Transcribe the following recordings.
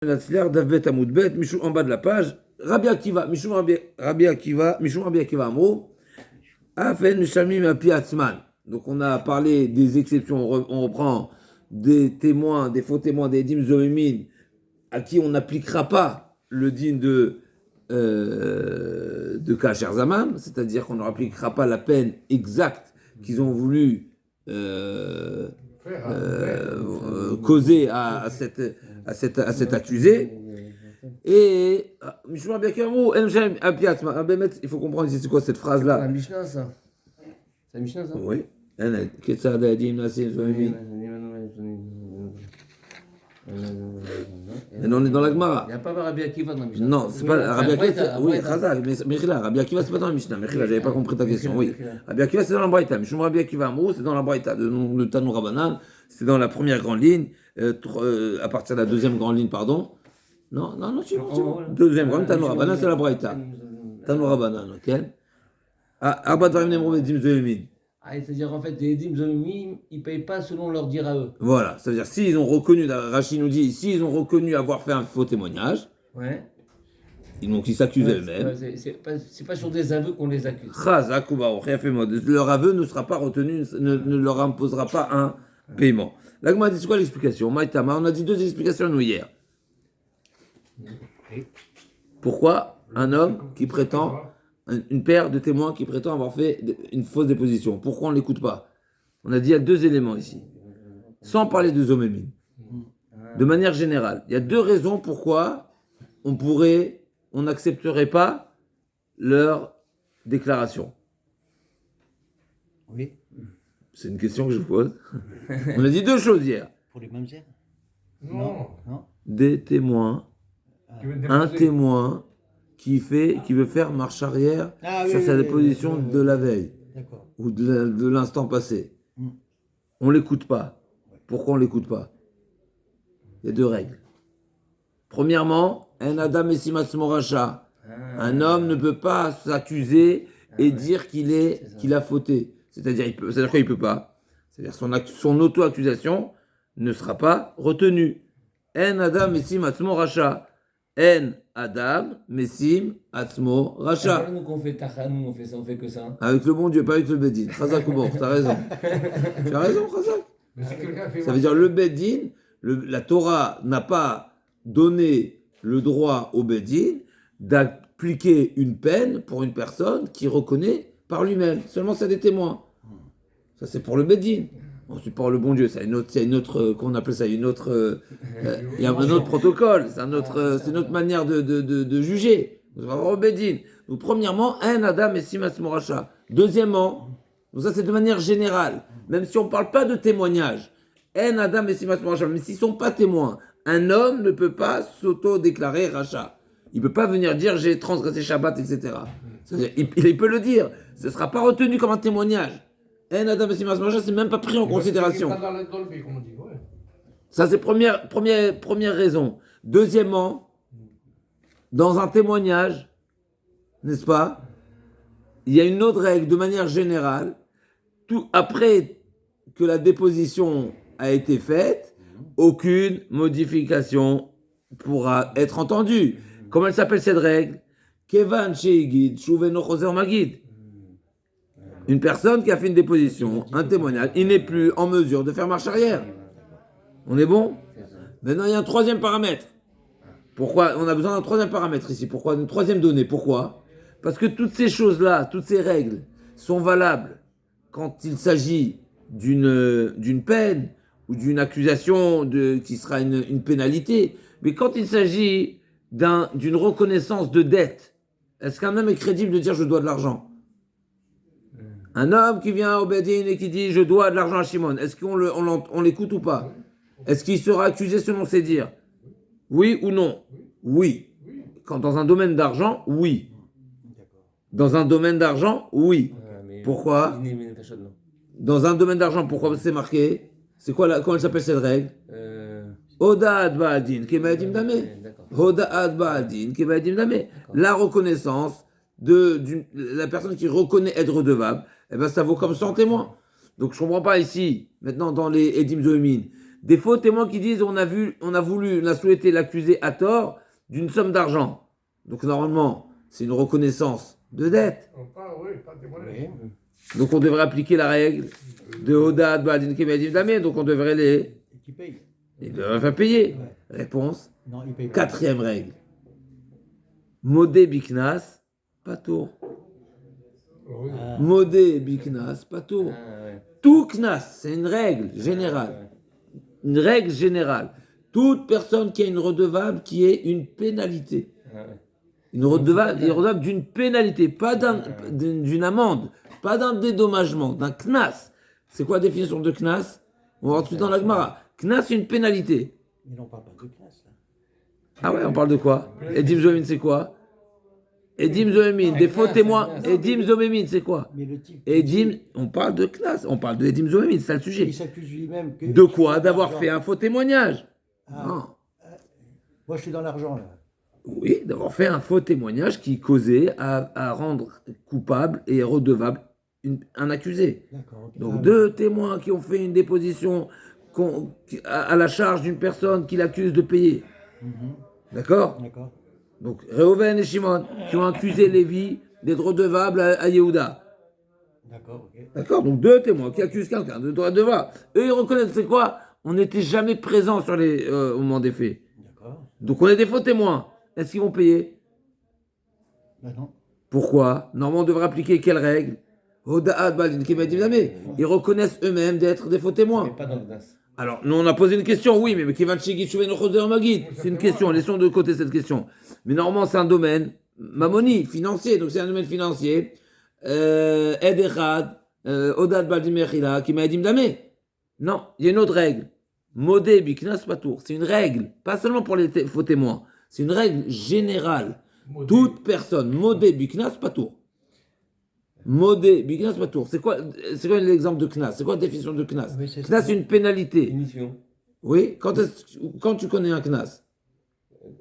En bas de la page, Rabbi Akiva, Mishum Rabbi Akiva Amrou, Afen Mishamim Api Atzman. Donc on a parlé des exceptions, on reprend des témoins, des faux témoins, des dîmes zoémines, à qui on n'appliquera pas le dîme de Kacher Zamam, c'est-à-dire qu'on ne leur appliquera pas la peine exacte qu'ils ont voulu causer à cet accusé. Et il faut comprendre ici c'est quoi cette phrase-là. C'est la Mishnah, ça. C'est la Mishnah, ça. Oui. Mais on est dans la Gemara. Il n'y a pas Rabbi Akiva dans la Mishnah. Non, c'est pas Rabbi Akiva. Oui, Chazal, mais Mechila, Rabbi Akiva, c'est pas dans la Mishnah. Mechila, j'avais pas compris ta question. Oui. Rabbi Akiva, c'est dans la Braïta. Mishum Rabbi Akiva Amrou, c'est dans la Braïta. Le Tanou Rabbanan, c'est dans la première grande ligne, à partir de la deuxième grande ligne, pardon. Non, c'est bon. Deuxième grande ligne, Tanou Rabbanan, c'est la Braïta. Tanou Rabbanan, ok. Arba Dvarim Nemrou Vedim Zoémin. C'est-à-dire, en fait, les dîmes zoémim, ils ne payent pas selon leur dire à eux. Voilà, c'est-à-dire, s'ils ont reconnu, Rachid nous dit, s'ils ont reconnu avoir fait un faux témoignage, ouais. Donc ils s'accusent eux-mêmes. C'est pas sur des aveux qu'on les accuse. Leur aveu ne sera pas retenu, ne leur imposera pas un paiement. Là, on a dit c'est quoi l'explication? Maïtama, on a dit deux explications nous hier. Pourquoi un homme qui prétend, une paire de témoins qui prétend avoir fait une fausse déposition, pourquoi on ne l'écoute pas? On a dit il y a deux éléments ici. Sans parler de zomémine. De manière générale, il y a deux raisons pourquoi on n'accepterait pas leur déclaration. Oui. C'est une question que je pose. On a dit deux choses hier. Pour les mamzères? Non. Des témoins. Un témoin qui veut faire marche arrière sur sa déposition de la veille. D'accord. Ou de l'instant passé. On ne l'écoute pas. Pourquoi on ne l'écoute pas? Il y a deux règles. Premièrement, un Adam Essimas Moracha. Un homme ne peut pas s'accuser et dire qu'il a fauté. C'est-à-dire quoi il ne peut pas? C'est-à-dire son auto-accusation ne sera pas retenue. En Adam Messim Atzmo Racha. En Adam Messim Atzmo Racha. Nous, on fait Tachanou, on fait ça, on fait que ça. Avec le bon Dieu, pas avec le Bedin. Chazak ou t'as raison. Tu as raison, Chazak. Ça veut dire le Bedin, la Torah n'a pas donné le droit au Bedin d'appliquer une peine pour une personne qui reconnaît par lui-même. Seulement c'est des témoins. Ça c'est pour le Bedin. Ensuite pour le bon Dieu, c'est une autre, qu'on appelle ça une autre, il y a un autre protocole, c'est une autre manière de juger. Vous allez avoir au Bedin. Donc premièrement, un Adam et Simas Moracha. Deuxièmement, donc ça c'est de manière générale, même si on ne parle pas de témoignage. Un Adam et Simas Moracha, mais s'ils ne sont pas témoins, un homme ne peut pas s'auto-déclarer Racha. Il ne peut pas venir dire j'ai transgressé Shabbat, etc. Il peut le dire. Ce ne sera pas retenu comme un témoignage. Un Adam et Simas Moracha, c'est même pas pris en considération. Ça, c'est première raison. Deuxièmement, dans un témoignage, n'est-ce pas, il y a une autre règle de manière générale. Après que la déposition a été faite, aucune modification pourra être entendue. Comment elle s'appelle cette règle? Kevan Sheigid Shuveno Choser Magid. Une personne qui a fait une déposition, un témoignage, il n'est plus en mesure de faire marche arrière. On est bon? Maintenant, il y a un troisième paramètre. Pourquoi? On a besoin d'un troisième paramètre ici. Pourquoi? Une troisième donnée. Pourquoi? Parce que toutes ces choses-là, toutes ces règles sont valables quand il s'agit d'une peine ou d'une accusation qui sera une pénalité. Mais quand il s'agit d'une reconnaissance de dette, est-ce qu'un homme est crédible de dire je dois de l'argent? Un homme qui vient au Bedin et qui dit je dois de l'argent à Shimon, est-ce qu'on l'écoute ou pas? Est-ce qu'il sera accusé selon ses dires? Oui ou non? Oui. Quand dans un domaine d'argent, oui. Dans un domaine d'argent, oui. Pourquoi? Dans un domaine d'argent, pourquoi c'est marqué? C'est quoi comment elle s'appelle cette règle? Hoda'at ba'adin kebadim dameh. Hoda'at ba'adin kebadim dameh. La reconnaissance de la personne qui reconnaît être redevable, eh ben ça vaut comme 100 témoins. Donc je ne comprends pas ici, maintenant dans les Edim Zoémin, Des faux témoins qui disent on a souhaité l'accuser à tort d'une somme d'argent. Donc normalement, c'est une reconnaissance de dette. Pas témoignage. Oui. Donc on devrait appliquer la règle de Odad, Badin, Kemedim, Damé. Donc on devrait Et qui paye? ils devraient faire payer. Ouais. Réponse. Non, il paye pas. Quatrième règle. Modé Biknas, pas tour. Oui. Ah, Modé Biknas, pas tour. Ah, ouais. Tout Knas, c'est une règle générale. Une règle générale. Toute personne qui a une redevable qui est une pénalité. Ah, ouais. Une redevable d'une pénalité, pas d'une amende, pas d'un dédommagement, d'un Knas. C'est quoi la définition de Knas? On va rentrer dans la Gemara. Knas, c'est une pénalité. mais non, pas de classe. Là. Ah ouais, on parle de quoi? Edim Zomémine, c'est quoi? Edim Zomémine, des faux témoins. Edim Zomémine, c'est quoi? Mais le type. Edim, on parle de Knas, on parle de Edim Zomémine, c'est ça le sujet. Il s'accuse lui-même que. De quoi? D'avoir fait un faux témoignage. Ah, Non. moi, je suis dans l'argent, là. Oui, d'avoir fait un faux témoignage qui causait à rendre coupable et redevable un accusé. D'accord. ok. Donc Ah, deux témoins qui ont fait une déposition à la charge d'une personne qui l'accuse de payer. mhm, D'accord? D'accord. Donc Réhouven et Shimon qui ont accusé Lévi d'être redevable à Yehuda. D'accord, ok. D'accord? Donc deux témoins qui accusent quelqu'un de redevable. Eux, ils reconnaissent, c'est quoi? On n'était jamais présent au moment des faits. D'accord. Donc on est des faux témoins. Est-ce qu'ils vont payer? Bah non. Pourquoi? Normalement, on devrait appliquer quelle règle? Hoda'at Baldin Kemedim Damé. Ils reconnaissent eux-mêmes d'être des faux témoins. Mais pas dans le Knas. Alors, nous, on a posé une question, oui, mais Kevan Shigit Shuven Choser Magid. C'est une question, laissons de côté cette question. Mais normalement, c'est un domaine mamoni, financier, donc c'est un domaine financier. Ed Echad, Hoda'at Baldin Mechila, Kemedim Damé. Non, il y a une autre règle. Modé Biknas Patour. C'est une règle, pas seulement pour les faux témoins. C'est une règle générale. Toute personne, modé Biknas Patour. Modé Biknas Patour. C'est quoi l'exemple de Knas? C'est quoi la définition de Knas? Oui, c'est Knas, ça. c'est une pénalité. Émission. Oui, quand tu connais un Knas?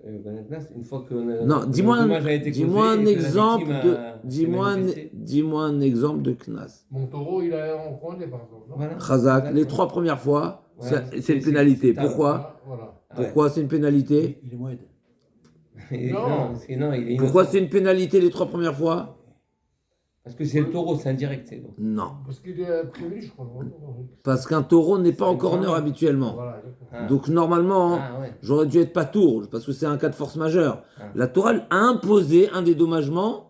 Dans le Knas, une fois que le Non, dis-moi dommage a été dis-moi causé un et que la exemple victime de, a dis-moi manifesté. dis-moi un exemple de Knas. Mon taureau, il a en congé, par exemple. Non Voilà. Chazak, les 3 premières fois, Voilà, c'est une pénalité. c'est- Pourquoi? Voilà. Pourquoi c'est une pénalité? Il est moed. Non, il est Pourquoi innocent. c'est une pénalité les 3 premières fois? Parce que c'est le taureau, c'est indirect. C'est bon. Non. Parce qu'il est prévenu, je crois. Parce qu'un taureau n'est pas en corner habituellement. Voilà, exactement. Ah. Donc normalement, Ah, ouais. j'aurais dû être pas tour, parce que c'est un cas de force majeure. Ah. La Torah a imposé un dédommagement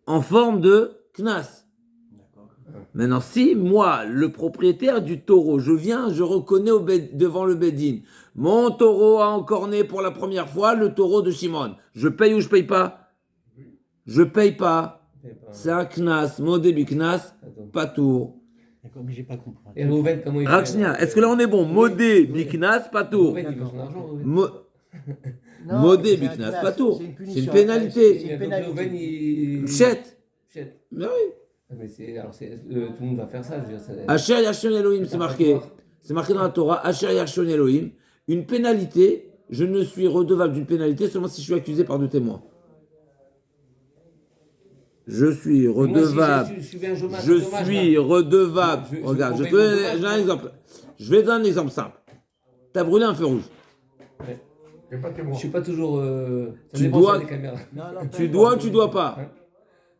en forme de knas. D'accord. Maintenant, si moi, le propriétaire du taureau, je viens, je reconnais devant le Bedin, mon taureau a encorné pour la première fois le taureau de Shimon. Je paye ou je paye pas? Je paye pas. C'est un knas, modébi knas, Attends. pas tour. D'accord, mais j'ai pas compris. Et Rouven, comment il fait Rakshnia, est-ce que là on est bon? Modé, biknas, pas tour. Rouven, il veut son argent. Rouven. Modé, c'est un biknas, knas, pas tour. c'est une C'est punition. une pénalité. C'est une Donc, pénalité. Rouven, il. Chet. Chet. Mais oui. Ah, mais tout le monde va faire ça, je veux dire. Ça... Asher Yashon Elohim, c'est marqué. C'est marqué dans la Torah. Asher Yashon Elohim. Une pénalité, je ne suis redevable d'une pénalité seulement si je suis accusé par 2 témoins. Je suis redevable. Je suis redevable. Regarde, j'ai un exemple. Je vais donner un exemple simple. Tu as brûlé un feu rouge. Il n'y a pas de témoin. Je suis pas toujours. Ça Tu dépend dois- sur les caméras. Non, non, Tu dois ou tu dois pas?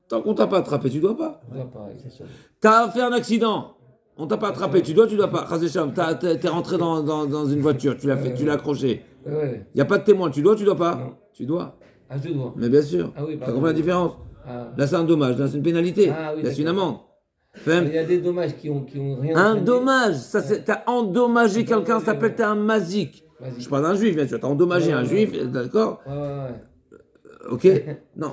Tant qu'on t'a pas attrapé, tu dois pas. On doit pareil. C'est ça. T'as fait un accident. On t'a pas attrapé, tu dois, tu dois pas. Chazécham, t'es rentré dans une voiture, tu l'as accroché. Ouais. Il n'y a pas de témoin, tu dois, tu dois pas? Non. Tu dois. Ah, je dois. Mais bien sûr. Ah oui, T'as pardon. compris la différence? Ah. Là, c'est un dommage, là, c'est une pénalité. Ah oui, là, c'est une d'accord. amende. Il Femme, y a des dommages qui ont rien. un entraîné. dommage, ça, t'as endommagé quelqu'un, ça s'appelle t'es un mazik. Vas-y. Je parle d'un juif, bien sûr, t'as endommagé un juif, d'accord? Ouais. Ok? Non.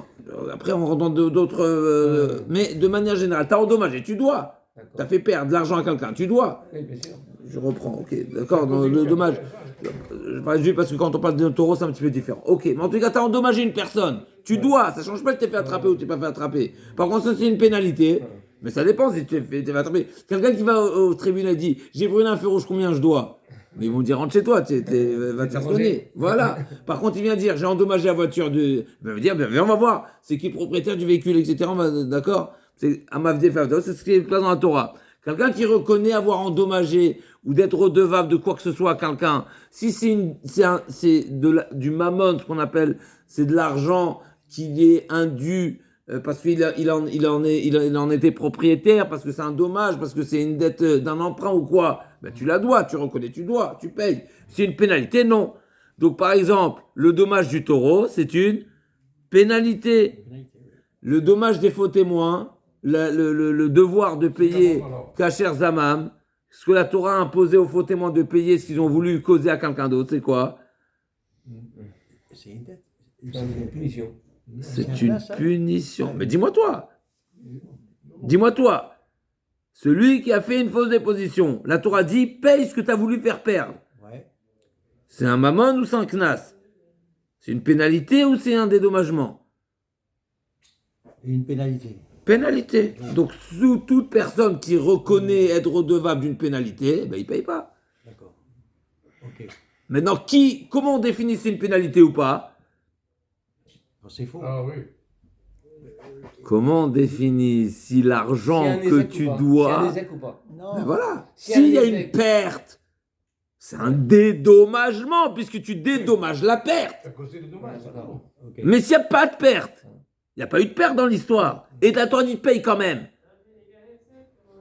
Après, on rentre dans d'autres. Mais de manière générale, t'as endommagé, tu dois. D'accord. T'as fait perdre de l'argent à quelqu'un, tu dois. Oui, bien sûr. Je reprends, ok, d'accord, dans le dommage. Je parle juif parce que quand on parle d'un taureau, c'est un petit peu différent. Ok, mais en tout cas, t'as endommagé une personne. Tu dois, ça change pas que t'es fait attraper ou t'es pas fait attraper. Par contre, ça, c'est une pénalité. Mais ça dépend si tu t'es fait attraper. Quelqu'un qui va au tribunal et dit j'ai brûlé un feu rouge, combien je dois? Mais ils vont dire rentre chez toi, va te faire soigner. Voilà. Par contre, il vient dire j'ai endommagé la voiture de. Il va dire viens, on va voir. C'est qui le propriétaire du véhicule, etc. D'accord? C'est Amavdé Favda, c'est ce qui est place dans la Torah. Quelqu'un qui reconnaît avoir endommagé ou d'être redevable de quoi que ce soit à quelqu'un, si du mammon, ce qu'on appelle, c'est de l'argent qui est indu parce qu'il en était propriétaire, parce que c'est un dommage, parce que c'est une dette d'un emprunt ou quoi, ben tu la dois, tu reconnais, tu dois, tu payes. C'est une pénalité, non. Donc par exemple, le dommage du taureau, c'est une pénalité. Le dommage des faux témoins, le devoir de payer Kacher Zamam, ce que la Torah a imposé aux faux témoins de payer ce qu'ils ont voulu causer à quelqu'un d'autre, c'est quoi? C'est une dette. C'est une punition. C'est une punition. Mais dis-moi toi, celui qui a fait une fausse déposition, la Torah dit paye ce que tu as voulu faire perdre. Ouais. C'est un mammon ou c'est un knas? C'est une pénalité ou c'est un dédommagement? Une pénalité. Pénalité. Donc, sous toute personne qui reconnaît être redevable d'une pénalité, ben, il ne paye pas. D'accord. Ok. Maintenant, comment on définit si c'est une pénalité ou pas? C'est faux. Ah oui. Comment on définit si l'argent que tu S'il y a dois... un échec ou pas. Non. Ben voilà. S'il y a S'il y a un une échec. perte, c'est un dédommagement, puisque tu dédommages la perte. C'est à cause des dommages. c'est tout. Ok. Mais s'il n'y a pas de perte, il n'y a pas eu de perte dans l'histoire, et la Torah dit paye quand même.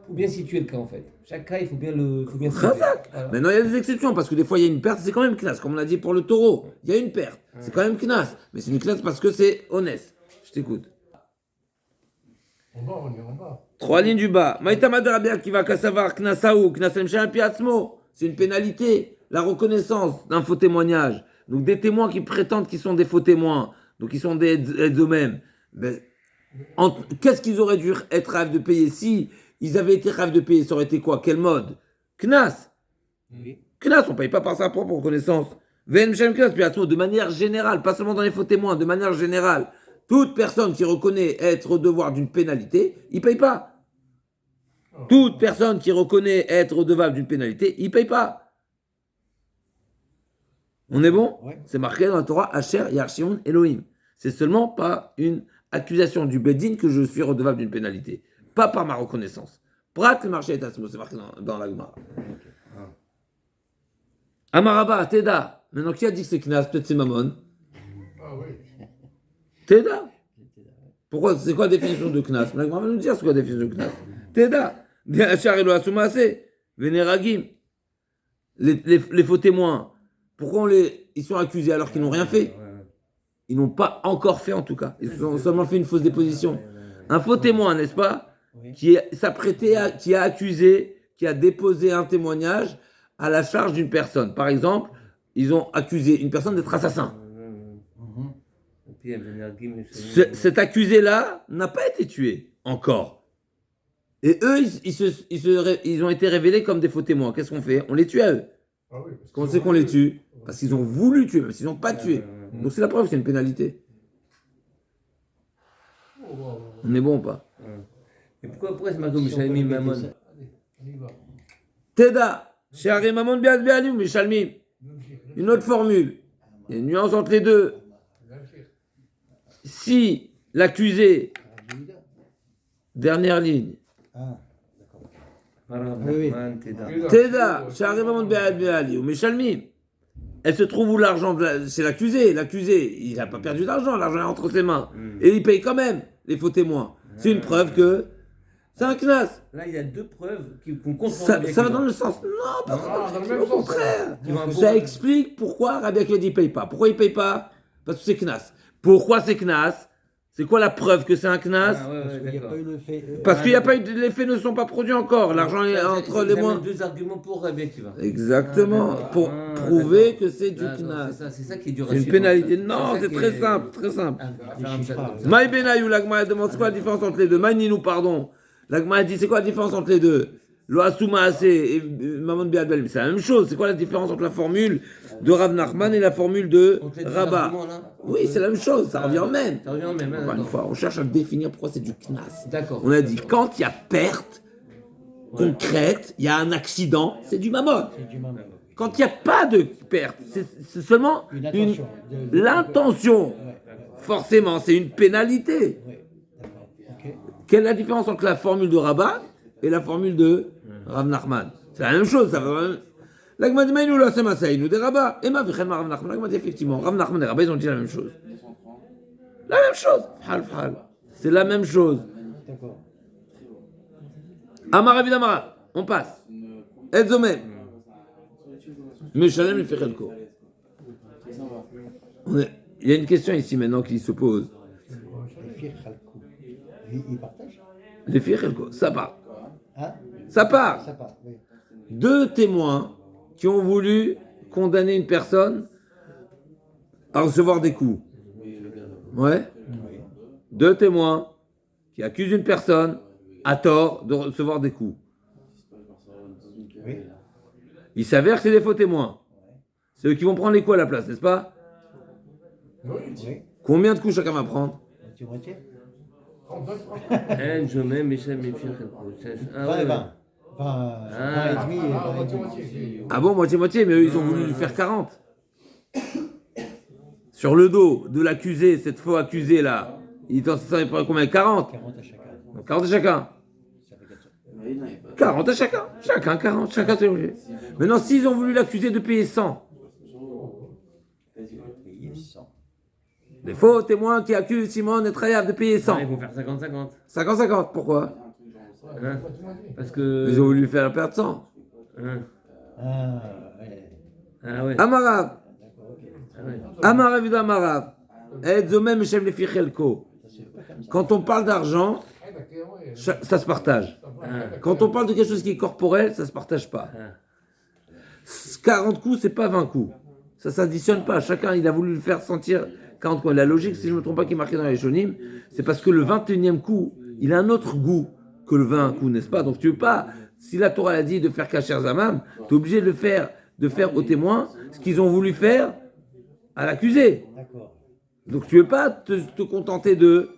Il faut bien situer le cas en fait. Chaque cas, il faut bien situer. Razak. Voilà. Maintenant, il y a des exceptions, parce que des fois, il y a une perte, c'est quand même knas. Comme on l'a dit pour le taureau, il y a une perte, c'est quand même knas. Mais c'est une knas parce que c'est honnête. Je t'écoute. En bas, on est en bas. 3 lignes du bas. Maïtama de Rabia qui va qu'à savoir knasaou, knasem shem piatzmo. C'est une pénalité. La reconnaissance d'un faux témoignage. Donc des témoins qui prétendent qu'ils sont des faux témoins, donc ils sont des eux-mêmes. Ben, qu'est-ce qu'ils auraient dû être rêves de payer? Si ils avaient été rêves de payer, ça aurait été quoi? Quel mode? Knas. Oui. Knas, on ne paye pas par sa propre reconnaissance. Vem shem knas piatzmo, de manière générale, pas seulement dans les faux témoins, de manière générale. Toute personne qui reconnaît être au devoir d'une pénalité, il ne paye pas. Toute personne qui reconnaît être redevable d'une pénalité, il ne paye pas. On est bon? Ouais. C'est marqué dans la Torah, Asher Yarshimon Elohim. C'est seulement par une accusation du Bedin que je suis redevable d'une pénalité. Pas par ma reconnaissance. Prat le marché est asmo, c'est marqué dans la Gemara. Amaraba, Teda. Maintenant, qui a dit que c'est Knas? Peut-être c'est Mammon. Ah oui. Teda. Pourquoi? C'est quoi la définition de Knas? La Gemara va nous dire c'est quoi la définition de Knas. Teda. Asher Elo Asumase. Veneragim. Les faux témoins. Pourquoi ils sont accusés alors qu'ils n'ont rien fait? Ils n'ont pas encore fait en tout cas. Ils ont seulement fait une fausse déposition. Un faux témoin, n'est-ce pas? Oui. Qui a accusé, qui a déposé un témoignage à la charge d'une personne. Par exemple, ils ont accusé une personne d'être assassin. Mhm. Cet accusé-là n'a pas été tué encore. Et eux, ils ont été révélés comme des faux témoins. Qu'est-ce qu'on fait? On les tue à eux. Ah oui. parce Comment qu'ils c'est ont qu'on les voulu. tue? Parce qu'ils ont voulu tuer, même s'ils n'ont pas tué. Donc c'est la preuve que c'est une pénalité. Oh, oh, oh. On est bon ou pas? Et pourquoi c'est marqué Mishalmi Mammon? Allez, on y va. Teda, Sheare Mamon Biad Bealim, Mishalmim. Une autre formule. Il y a une nuance entre les deux. Si l'accusé, dernière ligne, Ah, d'accord. Teda, Sheare Mamon Biad Bealim, Mishalmim. Elle se trouve où l'argent? C'est l'accusé. L'accusé, il n'a pas perdu d'argent, l'argent est entre ses mains. Et il paye quand même les faux témoins. C'est une preuve que c'est un knas. Là, il y a deux preuves qu'on comprend Ça bien. va dans le sens. Non, pas Ah, dans le au même sens. contraire. Qui vont Ça avoir- explique pourquoi Rabbi Akiva dit paye pas. Pourquoi il paye pas? Parce que c'est knas. Pourquoi c'est knas? C'est quoi la preuve que c'est un knas? Ah, ouais, Parce qu'il n'y a d'accord. pas eu le fait. Parce qu'il n'y a pas eu les faits ne sont pas produits encore. L'argent est Ça, entre ils les amènent mois. deux arguments pour Rabbi Akiva. Exactement. Ah, d'accord. Pour Ah, prouver d'accord. que c'est du D'accord, knas. c'est ça qui est dur à C'est une suivre. pénalité. C'est Non, ça c'est qui très est- simple, très simple. Ah, faire un chat. Maï Benayou, l'Agma demande c'est quoi la différence entre les deux. Maïninou, pardon. L'Agma dit c'est quoi la différence entre les deux? Lo Asuma Ase et Maman Biadbel, c'est la même chose. C'est quoi la différence entre la formule de Rav Nachman et la formule de Entre les deux Rabat? arguments, là, Oui, c'est la même chose, ça revient au même. Ça revient au même, hein, Encore une d'accord. fois, on cherche à définir pourquoi c'est du knas. D'accord. On a dit quand il y a perte concrète, il y a un accident, c'est du mammon. C'est du mammon. Quand il n'y a pas de perte, c'est seulement Une intention. l'intention. Ouais, Forcément, c'est une pénalité. ouais. D'accord. Ok. Quelle est la différence entre la formule de Rabat et la formule de Rav Nachman? C'est la même chose, ça va. L'agma dit, mais nous, là, c'est Massaï, nous, des rabats. Et ma vie, Rav Nachman. L'agma dit, effectivement, Rav Nachman et Rabba, ils ont dit la même chose. La même chose. C'est la même chose. D'accord. Amar Avid Amara, on passe. Edzomem. Meshalem le Fichelko. Il y a une question ici maintenant qui se pose. Les filles Khalkou. Ils partagent. Les Fichelko, ça part. Hein? Ça part. Ça part, oui. Deux témoins qui ont voulu condamner une personne à recevoir des coups. Ouais. Oui. Deux témoins qui accusent une personne à tort de recevoir des coups. Oui. Il s'avère que c'est des faux témoins. C'est eux qui vont prendre les coups à la place, n'est-ce pas? Oui. Oui. Combien de coups chacun va prendre? Moitié. 39. Un, je mets Michel Méfier. Ah 20 et ouais. 20. 20 et demi et 20 et demi. Ah bon, moitié-moitié, mais eux, ils ont voulu lui faire 40. Sur le dos de l'accusé, cette faux accusé là, il t'en savait pas combien? 40. 40 à chacun. Donc 40 à chacun. Ça fait 400. 40 à chacun. Chacun 40. Chacun c'est obligé. Maintenant, s'ils ont voulu l'accuser de payer 100, Payé 100. les faux témoins qui accusent Simon et Trayab de payer 100. Ah, ils vont faire 50-50. 50-50, pourquoi? Hein? Parce que. Ils ont voulu lui faire perdre 100. Hein? Ah, ouais. Ah ouais. Amarav. D'accord, ok. Ah ouais. Amarav et Amarav. Edzomem Shem Lefi Chelko. Ça se fait pas comme ça. Quand on parle d'argent, ça se partage. Quand on parle de quelque chose qui est corporel, ça se partage pas. Ah. 40 coups, c'est pas 20 coups. Ça s'additionne pas. Chacun, il a voulu le faire sentir 40 coups. La logique, si je ne me trompe pas, qui est marquée dans les Shonim, c'est parce que le 21e coup, il a un autre goût que le 20 coups, n'est-ce pas? Donc tu veux pas, si la Torah a dit de faire Kacher Zamam, tu es obligé de faire aux témoins ce qu'ils ont voulu faire à l'accusé. D'accord. Donc tu veux pas te contenter de...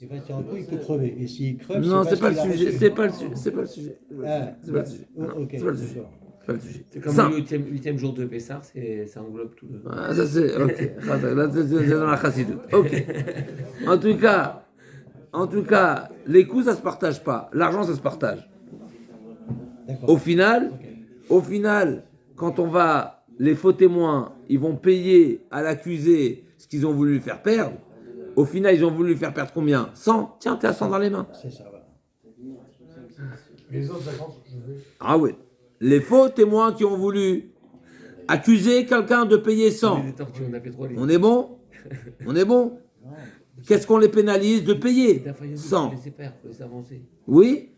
Il va tirer un coup, il peut crever. Et s'il creve, Non, c'est pas le parce qu'il a sujet. reçu. C'est pas le sujet. C'est pas le sujet. Ah, C'est pas le sujet. oh, Non, ok, c'est pas le sujet. d'accord. C'est pas le sujet. C'est comme Simple. le 8e jour de Pessar, ça englobe tout le. Ah, ça c'est ok. Là, c'est dans la chassidoute. Ok. En tout cas, les coups ça se partage pas. L'argent ça se partage. D'accord. Au final, quand on va, les faux témoins, ils vont payer à l'accusé ce qu'ils ont voulu lui faire perdre. Au final, ils ont voulu lui faire perdre combien? 100. Tiens, t'es à 100 dans les mains. C'est ça, voilà. Les autres, d'accord, je vais. Ah oui. Les faux témoins qui ont voulu accuser quelqu'un de payer 100. Les tortues, on a fait 3 On est bon? On est bon? Qu'est-ce qu'on les pénalise de payer? 100. Faut laisser faire, faut laisser avancer. Oui?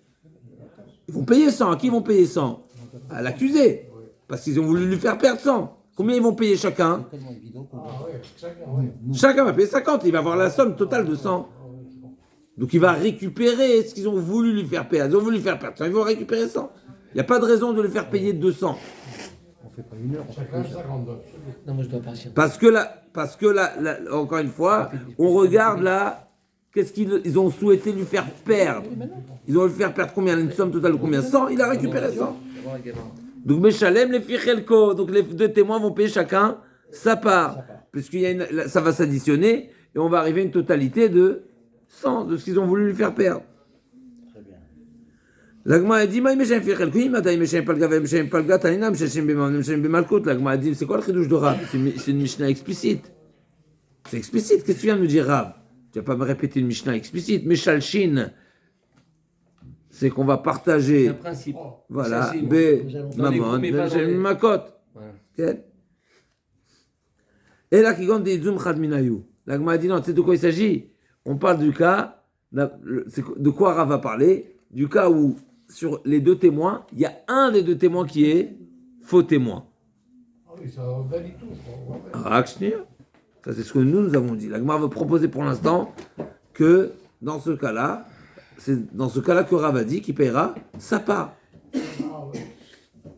Ils vont payer 100. À qui ils vont payer 100? À l'accusé. Parce qu'ils ont voulu lui faire perdre 100. Combien ils vont payer chacun? C'est tellement évident qu'on Ah ouais, chacun, ouais. Chacun va payer 50. Il va avoir la somme totale de 100. Donc il va récupérer ce qu'ils ont voulu lui faire perdre. Ils ont voulu lui faire perdre 100. Ils vont récupérer 100. Il n'y a pas de raison de le faire payer 200. on fait pas une heure. On fait Chacun 52. Non, moi je dois partir. Parce que là, encore une fois, on regarde là, qu'est-ce qu'ils ils ont souhaité lui faire perdre. Ils ont voulu lui faire perdre combien? Une somme totale de combien? 100. Il a récupéré 100. Donc Meshalem les Fichelko, donc les deux témoins vont payer chacun sa part, puisqu'il y a ça va s'additionner et on va arriver à une totalité de 100 de ce qu'ils ont voulu lui faire perdre. très bien. L'agma a dit Maï Meshalem Fichelko, Maï Meshalem Palga, Meshalem Palga, Tanina, Meshalem Bemalkut. L'agma a dit c'est quoi le chidouche de Rav? C'est une Mishnah explicite. C'est explicite. Qu'est-ce que tu viens de me dire, Rav? Tu vas pas me répéter une Mishnah explicite. Meshalshin, c'est qu'on va C'est partager. un principe. Voilà, Ça, c'est- B, Dans les Mammon, coups, mais pas dans Meshalem les- Makot. Voilà. כן? אלא כגון דאיזום חד מן היו. l'Agma a dit non, tu sais de quoi il s'agit? On parle du cas, de quoi Rav va parler? Du cas où, sur les deux témoins, il y a un des deux témoins qui est faux témoin. Ah oui, ça valide tout, quoi. Ouais. Rak shnir. Ça, c'est ce que nous avons dit. L'Agma veut proposer pour l'instant que, dans ce cas-là, c'est dans ce cas-là que Rav a dit qu'il paiera sa part. Ah ouais.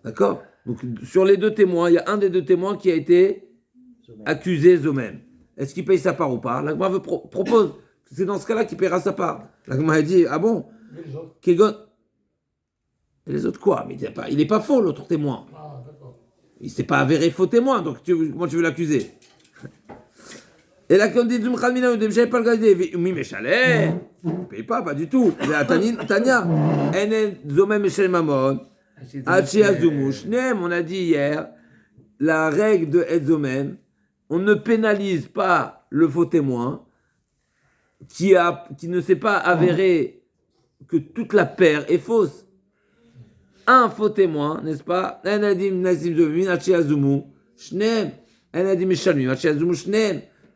D'accord? Donc, sur les deux témoins, il y a un des deux témoins qui a été accusé Zomem. Est-ce qu'il paye sa part ou pas? L'Agma propose, c'est dans ce cas-là qu'il paiera sa part. L'Agma a dit, ah bon? Mais les autres. Kegon. Et les autres quoi? Mais il n'est pas faux, l'autre témoin. Ah, d'accord. Il ne s'est pas avéré faux témoin, donc comment tu veux l'accuser? Et là, quand on dit, je pas le gardé, oui, mais chalet, il ne paye pas du tout. Tania, Enen Zomem Michel Mamon, Hachi Azumu Shneem, on a dit hier, la règle de Edzomem, on ne pénalise pas le faux témoin qui ne s'est pas avéré que toute la paire est fausse. Un faux témoin, n'est-ce pas?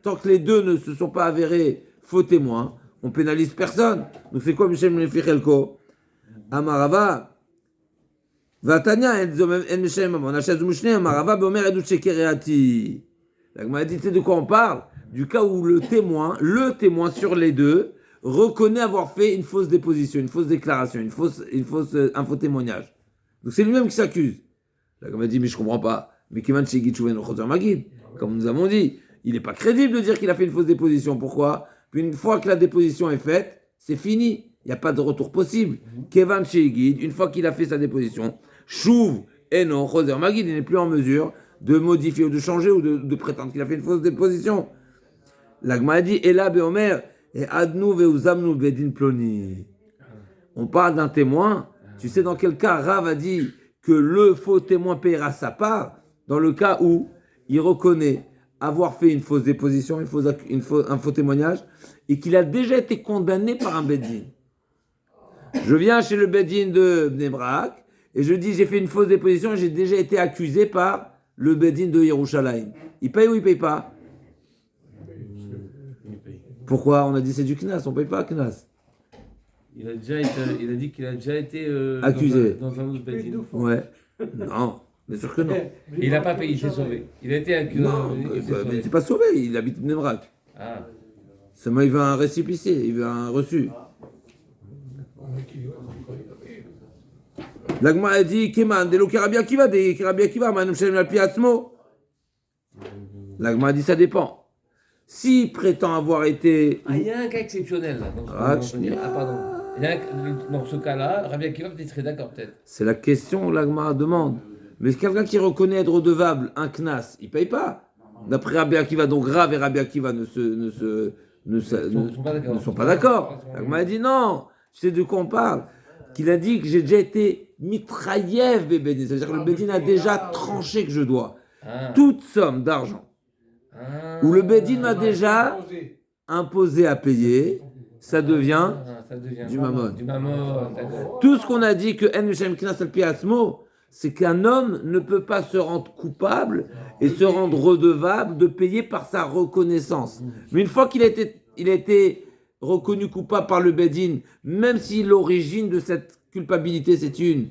Tant que les deux ne se sont pas avérés faux témoins, on pénalise personne. Donc c'est quoi Michel Mefichelko? Amarava. Vatania, en Michel Mamon, Achazumu Amarava, Bomer Edut Shekereati. La Gemara dit, c'est de quoi on parle? Du cas où le témoin sur les deux, reconnaît avoir fait une fausse déposition, une fausse déclaration, un faux témoignage. Donc c'est lui-même qui s'accuse. La Gemara dit, mais je comprends pas. Mais Kiman Shegit Shuven Choser Magid, comme nous avons dit, il n'est pas crédible de dire qu'il a fait une fausse déposition. Pourquoi? Puis une fois que la déposition est faite, c'est fini. Il n'y a pas de retour possible. Kevan Shegit, une fois qu'il a fait sa déposition, Shuv et non, Choser Magid, il n'est plus en mesure de modifier ou de changer ou de prétendre qu'il a fait une fausse déposition. La Gemara dit, Ela Beomer, et Adnu Veuzamnu Bedin Ploni. On parle d'un témoin. Tu sais dans quel cas Rav a dit que le faux témoin paiera sa part? Dans le cas où il reconnaît avoir fait une fausse déposition, un faux témoignage, et qu'il a déjà été condamné par un Bedin. Je viens chez le Bedin de Bnei Brak, et je dis j'ai fait une fausse déposition et j'ai déjà été accusé par le Bedin de Yerushalayim. Il paye ou il paye pas? Pourquoi? On a dit c'est du Knas, on paye pas Knas. Il a dit qu'il a déjà été accusé dans un autre Bedin. Ouais. Non, bien sûr que non. Il n'a pas payé, il s'est sauvé. Il a été accusé. Non, mais il s'est pas sauvé, il habite Bnei Brak. Ah. Seulement il veut un récipicé, il veut un reçu. La Gemara a dit Keman, de l'Okerabi Akiva, de Kerabi Akiva, Manum Shalem Alpi Atzmo. La Gemara a dit ça dépend. S'il prétend avoir été. Ah, il y a un cas exceptionnel là. Pardon. Dans ce cas-là, Rabbi Akiva peut-être serait d'accord peut-être. C'est la question que la Gemara demande. Mais quelqu'un qui reconnaît être redevable un knas, il ne paye pas. D'après Rabbi Akiva, donc Rav et Rabbi Akiva ne sont pas d'accord. La Gemara a dit non. Tu sais de quoi on parle? Qu'il a dit que j'ai déjà été mitraillev bébé. C'est-à-dire que le Bedin a déjà tranché que je dois toute somme d'argent. Où le Bedin m'a déjà imposé à payer, ça devient du mammon. Tout ce qu'on a dit que En Mishem Knas al Pi Atzmo, c'est qu'un homme ne peut pas se rendre coupable et se rendre redevable de payer par sa reconnaissance. Mais une fois qu'il a été reconnu coupable par le Bedin, même si l'origine de cette culpabilité c'est une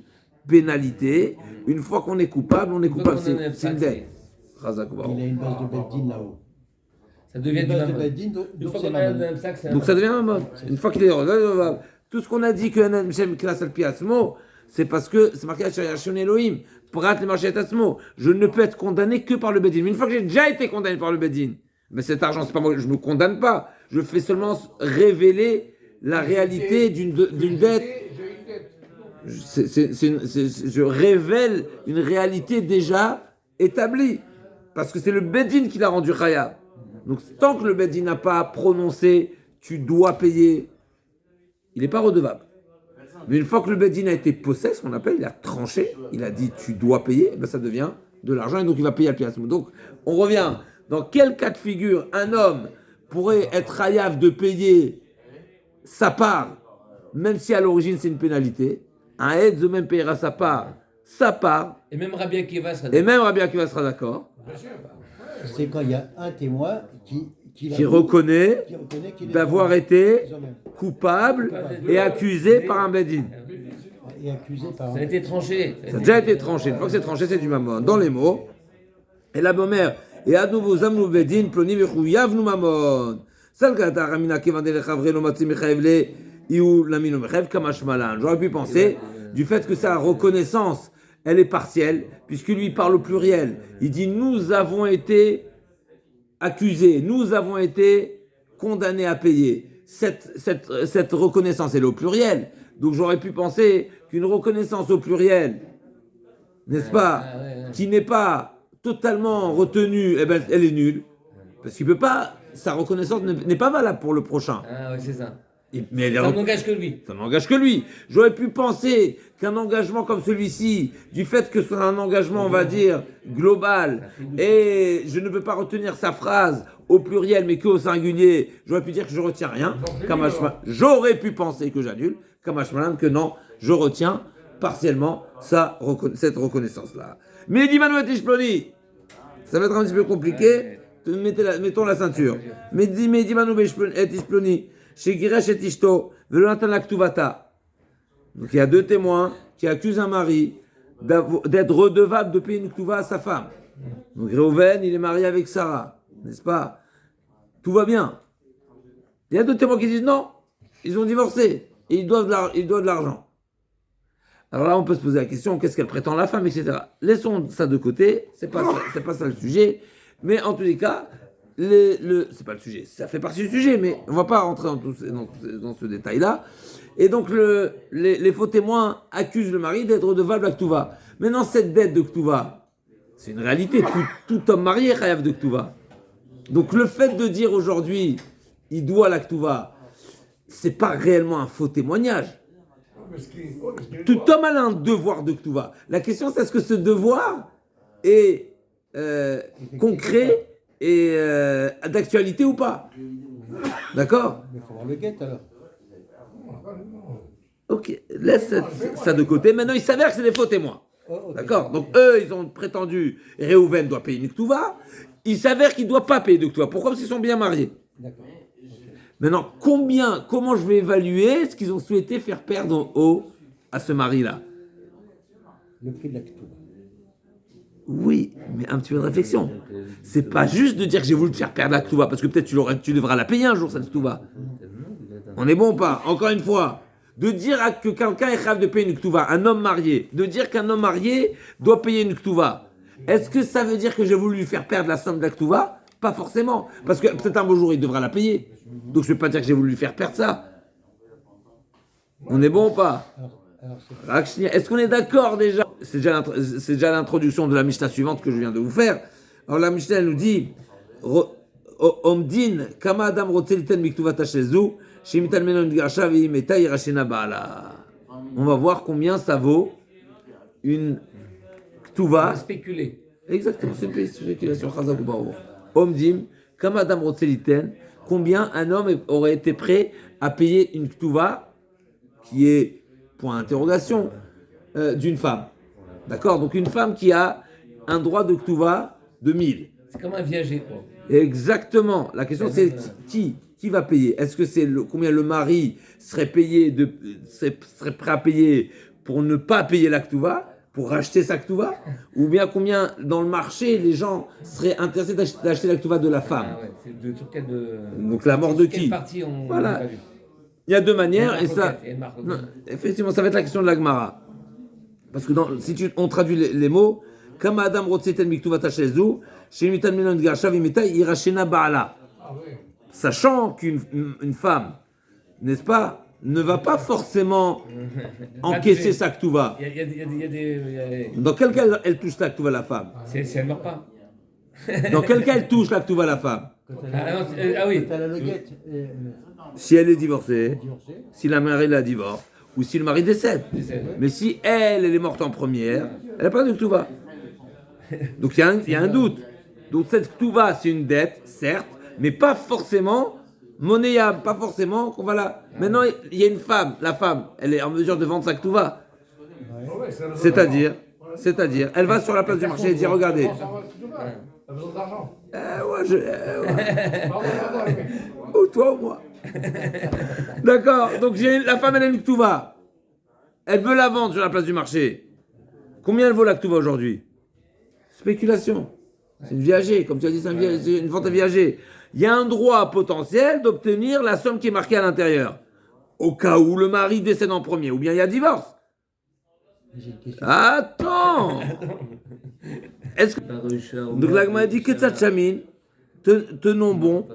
pénalité, une fois qu'on est coupable, on est coupable. C'est une dette. Il a une base de Bedin là-haut. Ça devient du mammon. Donc ça devient un mammon. Une fois qu'il est redevable. Tout ce qu'on a dit que Hashem Knas al Pi Atzmo, c'est parce que c'est marqué Shon Elohim, Prat le marché Atzmo. Je ne peux être condamné que par le Bedin. Mais une fois que j'ai déjà été condamné par le Bedin, mais cet argent, c'est pas moi, je me condamne pas. Je fais seulement révéler la réalité d'une dette. Je révèle une réalité déjà établie. Parce que c'est le Bedin qui l'a rendu khayab. Donc tant que le Bedin n'a pas prononcé tu dois payer, il n'est pas redevable. Mais une fois que le Bedin a été possès, ce qu'on appelle, il a tranché, il a dit tu dois payer, ben ça devient de l'argent et donc il va payer à pièce. Donc on revient. Dans quel cas de figure un homme pourrait être khayab de payer sa part, même si à l'origine c'est une pénalité? Un aide de même payera sa part. Et même Rabbi Akiva sera d'accord. C'est quand il y a un témoin qui reconnaît d'avoir été coupable et accusé par un Bedin. Ça a été tranché. Ça a déjà été tranché. Une fois que c'est tranché, c'est du mammon. Dans les mots, et la bomère, et à nouveau, Zamnou Bedin, Ploni Vechouyav nous mammon. Salgata Ramina Kevandele Chavre Lomati Mechaevle, Iou Lamino Mechaev Kamashmalan. J'aurais pu penser du fait que sa reconnaissance, elle est partielle, puisqu'il lui parle au pluriel. Il dit nous avons été accusés, nous avons été condamnés à payer. Cette reconnaissance, elle est au pluriel. Donc j'aurais pu penser qu'une reconnaissance au pluriel, n'est-ce pas, qui n'est pas totalement retenue, eh ben, elle est nulle. Parce qu'il peut pas, sa reconnaissance n'est pas valable pour le prochain. Ah oui, c'est ça. Mais elle est Ça n'engage que lui. Ça n'engage que lui. J'aurais pu penser qu'un engagement comme celui-ci, du fait que c'est un engagement, on va dire, global, et je ne peux pas retenir sa phrase au pluriel, mais qu'au singulier, j'aurais pu dire que je retiens rien. J'aurais pu penser que j'annule. Kamashmalan, que non, je retiens partiellement cette reconnaissance-là. Mais Dimano et Tishploni, ça va être un petit peu compliqué. Mettons la ceinture. Mais Dimano et Tishploni, chez Giresh et Tishto, Velonatan Laktuvata. Donc il y a deux témoins qui accusent un mari d'être redevable de payer une ktuva à sa femme. Donc Reuven, il est marié avec Sarah, n'est-ce pas? Tout va bien. Il y a deux témoins qui disent non, ils ont divorcé et ils doivent de l'argent. Alors là, on peut se poser la question, qu'est-ce qu'elle prétend la femme, etc. Laissons ça de côté, c'est pas ça le sujet. Mais en tous les cas, c'est pas le sujet, ça fait partie du sujet, mais on va pas rentrer dans ce détail-là. Et donc, les faux témoins accusent le mari d'être redevable à Ktuva. Maintenant, cette dette de Ktuva, c'est une réalité. Tout homme marié est chayav de Ktuva. Donc, le fait de dire aujourd'hui, il doit la Ktuva, c'est pas réellement un faux témoignage. Tout homme a un devoir de Ktuva. La question, c'est est-ce que ce devoir est concret et d'actualité ou pas? D'accord? Mais il faut voir le guet alors. Ok, laisse ça de côté. Maintenant, il s'avère que c'est des faux témoins. Okay. D'accord? Donc, eux, ils ont prétendu Reuven doit payer une Ktuva. Il s'avère qu'il ne doit pas payer de Ktuva. Pourquoi? Parce qu'ils sont bien mariés. D'accord. Maintenant, comment je vais évaluer ce qu'ils ont souhaité faire perdre à ce mari-là? Le prix de la Ktuva. Oui, mais un petit peu de réflexion. C'est pas juste de dire que j'ai voulu te faire perdre la Ktuva, parce que peut-être tu devras la payer un jour, cette Ktuva. On est bon ou pas? Encore une fois, de dire que quelqu'un est capable de payer une Ktuva, un homme marié, de dire qu'un homme marié doit payer une Ktuva, est-ce que ça veut dire que j'ai voulu lui faire perdre la somme de la Ktuva? Pas forcément, parce que peut-être un beau jour il devra la payer. Donc je ne vais pas dire que j'ai voulu lui faire perdre ça. On est bon ou pas? Est-ce qu'on est d'accord déjà? C'est déjà l'introduction de la Mishnah suivante que je viens de vous faire. Alors la Mishnah elle nous dit Omdin kama adam rotzeliten miktuvata shezu shemitan menon garsha veimeta irashena baala. On va voir combien ça vaut une ktuva. Spéculer. Exactement, c'est une spéculation. Chazak ou baruch. Omdim kama adam rotzeliten. Combien un homme aurait été prêt à payer une ktuva qui est, point d'interrogation, d'une femme. D'accord? Donc une femme qui a un droit de ktuva de 1000. C'est comme un viager, quoi. Exactement. La question c'est qui va payer? Est-ce que c'est combien le mari serait prêt à payer pour ne pas payer la ktuva, pour racheter sa ktuva, ou bien combien dans le marché les gens seraient intéressés d'acheter la ktuva de la femme? Ah ouais, c'est sur quelle Donc la mort de qui? Quelle partie on Voilà. n'a pas vu. Il y a deux manières et ça. Non, Effectivement, ça va être la question de la Gemara. Parce que si on traduit les mots, comme Adam Rotseten Miktuvata Shezu, Shemitan Menon Garshav Imeta Irashena Baala. Sachant qu'une femme, n'est-ce pas, ne va pas forcément encaisser sa ktuva. Il y a des. Dans quel cas elle touche la ktuva la femme? Si elle ne meurt pas. Dans quel cas elle touche la ktuva la femme? Ah oui. Quand elle a le guet Si elle est divorcée, divorcée. si la mari la divorce, ou si le mari décède. Mais si elle est morte en première, elle n'a pas de ktuva. Donc il y a un doute. Donc cette ktuva, c'est une dette, certes, mais pas forcément monnayable, pas forcément qu'on va la... Maintenant, il y a une femme, la femme, elle est en mesure de vendre sa ktuva. C'est-à-dire, elle va sur la place du marché et dit, regardez. T'as besoin d'argent. Ou toi ou moi. D'accord, donc la femme, elle a une ktuva. Elle veut la vendre sur la place du marché. Combien elle vaut la ktuva aujourd'hui? Spéculation. C'est une viager, comme tu as dit, c'est une vente à viager. Il y a un droit potentiel d'obtenir la somme qui est marquée à l'intérieur. Au cas où le mari décède en premier, ou bien il y a divorce. Attends. Est-ce que... Donc la Gemara dit que Tzachamin, tenons bon,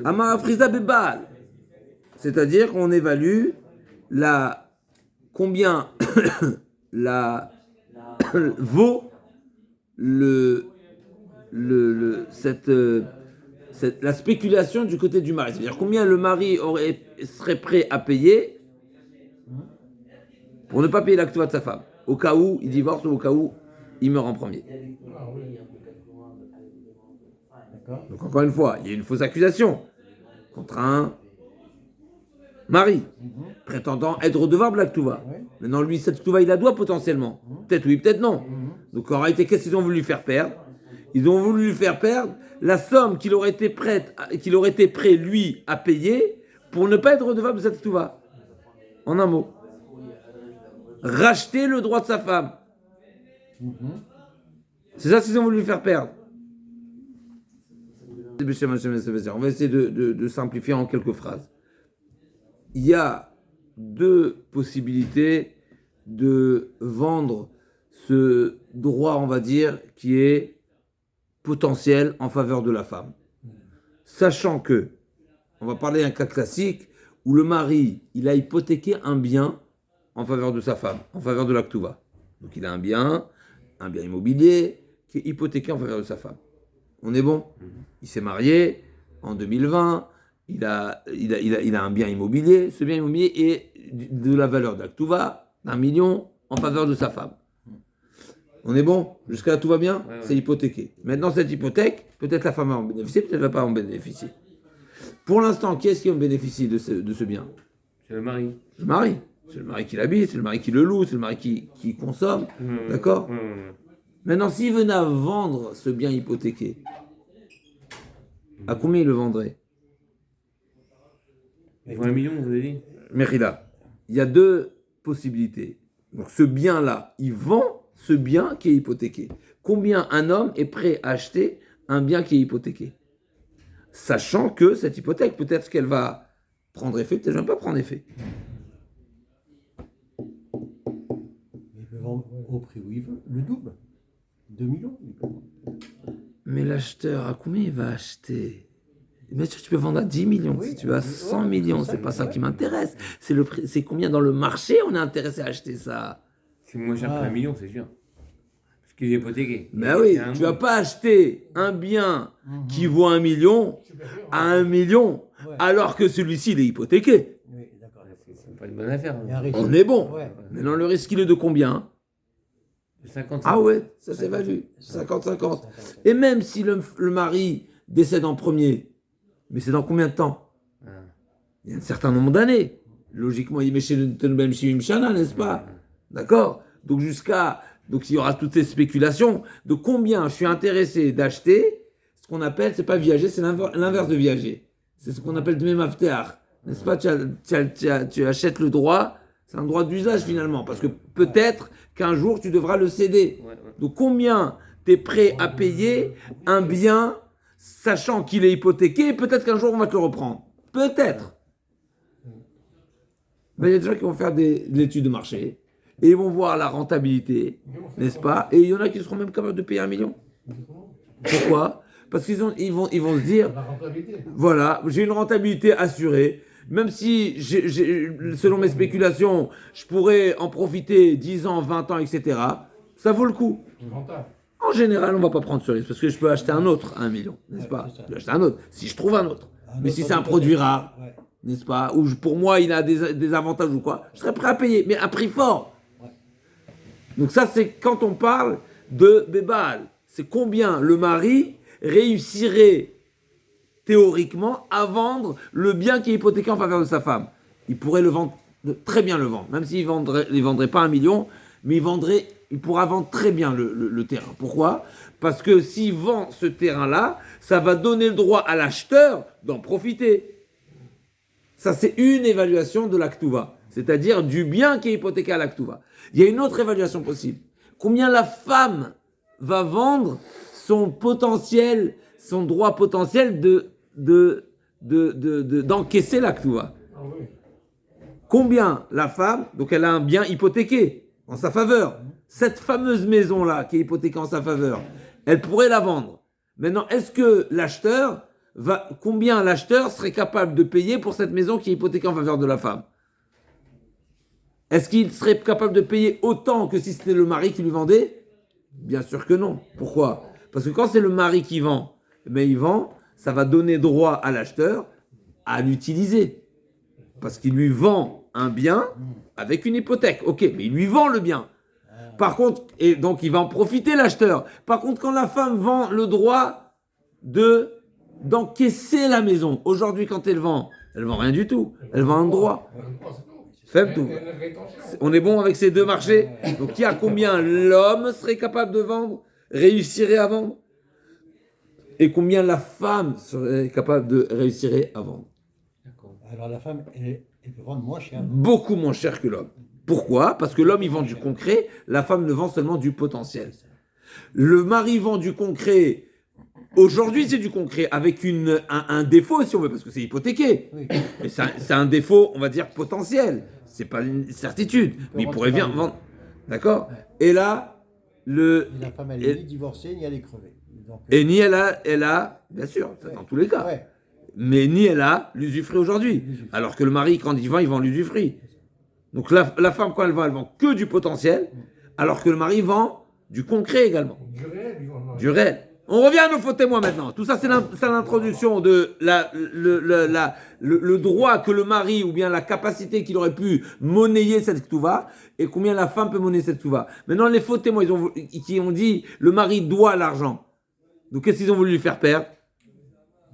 Amara Frisa Bebal. C'est-à-dire qu'on évalue combien vaut cette c'est la spéculation du côté du mari. C'est-à-dire combien le mari serait prêt à payer pour ne pas payer l'actua de sa femme, au cas où il divorce ou au cas où il meurt en premier. D'accord. Donc encore une fois, il y a une fausse accusation contre un mari prétendant être redevable de l'actuva. Ouais. Maintenant, lui, cette actuva, il la doit potentiellement. Peut-être oui, peut-être non. Donc en réalité, qu'est-ce qu'ils ont voulu lui faire perdre? Ils ont voulu lui faire perdre la somme qu'il aurait été prêt, lui, à payer pour ne pas être redevable de cette actuva. En un mot. Racheter le droit de sa femme. C'est ça qu'ils ont voulu lui faire perdre. On va essayer de simplifier en quelques phrases. Il y a deux possibilités de vendre ce droit, on va dire, qui est potentiel en faveur de la femme. Sachant que, on va parler d'un cas classique où le mari, il a hypothéqué un bien en faveur de sa femme, en faveur de l'actuva. Donc il a un bien immobilier qui est hypothéqué en faveur de sa femme. On est bon? Il s'est marié en 2020, il a un bien immobilier, ce bien immobilier est de la valeur d'actuva, 1 million en faveur de sa femme. On est bon? Jusqu'à là tout va bien? Ouais. C'est hypothéqué. Maintenant cette hypothèque, peut-être la femme va en bénéficier, peut-être elle ne va pas en bénéficier. Pour l'instant, qui est-ce qui en bénéficie de ce bien? C'est le mari. Le mari. C'est le mari qui l'habite, c'est le mari qui le loue, c'est le mari qui consomme. D'accord? Maintenant, s'il venait à vendre ce bien hypothéqué, à combien il le vendrait? Il faut 1 million, vous avez dit? Merida, il y a deux possibilités. Donc ce bien-là, il vend ce bien qui est hypothéqué. Combien un homme est prêt à acheter un bien qui est hypothéqué? Sachant que cette hypothèque, peut-être qu'elle va prendre effet, peut-être qu'elle ne va pas prendre effet. Il peut vendre au prix où il veut, le double. 2 millions. Il peut vendre. Mais l'acheteur, à combien il va acheter? Bien sûr, tu peux vendre à 10 millions, Oui, si tu veux, à 100 ouais, millions, c'est c'est ça, pas ça ouais. qui m'intéresse. C'est le prix, c'est combien dans le marché on est intéressé à acheter ça. C'est moins cher Ah. qu'1 million, c'est sûr. Parce qu'il est hypothéqué. Ben oui, Il y a un tu mot. vas pas acheter un bien qui vaut 1 million à 1 million, Ouais. alors que celui-ci, il est hypothéqué. Oui, d'accord. C'est pas une bonne affaire. Il y a un Hein. risque. On est bon. Ouais. Maintenant, le risque, il est de combien? 50. Ah ouais, ça s'évalue. 50-50. Et même si le mari décède en premier, mais c'est dans combien de temps? Ah. Il y a un certain nombre d'années. Logiquement, il met chez le Tenubem Shivim Shana, n'est-ce pas? D'accord? Donc donc il y aura toutes ces spéculations de combien je suis intéressé d'acheter ce qu'on appelle, c'est pas viager, c'est l'inverse de viager. C'est ce qu'on appelle dmei mafteach. N'est-ce pas? Tu achètes le droit, c'est un droit d'usage finalement, parce que peut-être qu'un jour tu devras le céder. Ouais. Donc combien tu es prêt à payer un bien sachant qu'il est hypothéqué et peut-être qu'un jour on va te le reprendre. Peut-être. Mais il y a des gens qui vont faire de l'étude de marché et ils vont voir la rentabilité, n'est-ce pas? Et il y en a qui seront même capables de payer 1 million. Pourquoi? Parce qu'ils vont se dire, La rentabilité. voilà, j'ai une rentabilité assurée. Même si, selon mes spéculations, je pourrais en profiter 10 ans, 20 ans, etc. Ça vaut le coup. C'est rentable. En général, on ne va pas prendre ce risque parce que je peux acheter un autre à 1 million, n'est-ce pas? c'est ça. Je peux acheter un autre, si je trouve un autre. Mais si autre c'est un peut-être. produit rare, Ouais. n'est-ce pas? Ou pour moi, il a des avantages ou quoi, je serais prêt à payer, mais à prix fort. Ouais. Donc ça, c'est quand on parle de Bébal. C'est combien le mari réussirait théoriquement à vendre le bien qui est hypothéqué en faveur de sa femme. Il pourrait le vendre, très bien le vendre, même s'il ne vendrait pas 1 million, mais il pourra vendre très bien le terrain. Pourquoi? Parce que s'il vend ce terrain-là, ça va donner le droit à l'acheteur d'en profiter. Ça, c'est une évaluation de l'actuva, c'est-à-dire du bien qui est hypothéqué à l'actuva. Il y a une autre évaluation possible. Combien la femme va vendre son potentiel, son droit potentiel d'encaisser l'actuva. Ah oui. Combien la femme, donc elle a un bien hypothéqué en sa faveur. Cette fameuse maison-là qui est hypothéquée en sa faveur, elle pourrait la vendre. Maintenant, est-ce que combien l'acheteur serait capable de payer pour cette maison qui est hypothéquée en faveur de la femme? Est-ce qu'il serait capable de payer autant que si c'était le mari qui lui vendait? Bien sûr que non. Pourquoi? Parce que quand c'est le mari qui vend, il vend ça va donner droit à l'acheteur à l'utiliser. Parce qu'il lui vend un bien avec une hypothèque. Ok, mais il lui vend le bien. Par contre, et donc il va en profiter l'acheteur. Par contre, quand la femme vend le droit d'encaisser la maison, aujourd'hui quand elle vend rien du tout. Elle vend un droit. Faible tout. On est bon avec ces deux marchés. Donc il y a combien l'homme serait capable de vendre, réussirait à vendre, et combien la femme serait capable de réussir à vendre. Alors la femme, elle peut vendre moins cher. Beaucoup moins cher que l'homme. Pourquoi? Parce que l'homme, il vend du concret, la femme ne vend seulement du potentiel. Le mari vend du concret. Aujourd'hui, c'est du concret avec un défaut, si on veut, parce que c'est hypothéqué. Oui. Mais c'est un défaut, on va dire, potentiel. C'est pas une certitude. Mais il pourrait bien vendre. D'accord? Et là, Et la femme, elle est ni divorcée, ni elle est crevée. Donc, et ni elle a, bien sûr, c'est dans tous les cas. ouais. Mais ni elle a l'usufruit aujourd'hui. Alors que le mari, quand il vend l'usufruit. Donc la femme, quand elle vend que du potentiel, alors que le mari vend du concret également. Du réel, ils vont Du réel. On revient à nos faux témoins maintenant. Tout ça, c'est l'introduction de le droit que le mari, ou bien la capacité qu'il aurait pu monnayer cette ktuva, et combien la femme peut monnayer cette ktuva. Maintenant, les faux témoins, qui ont dit le mari doit l'argent. Donc, qu'est-ce qu'ils ont voulu lui faire perdre?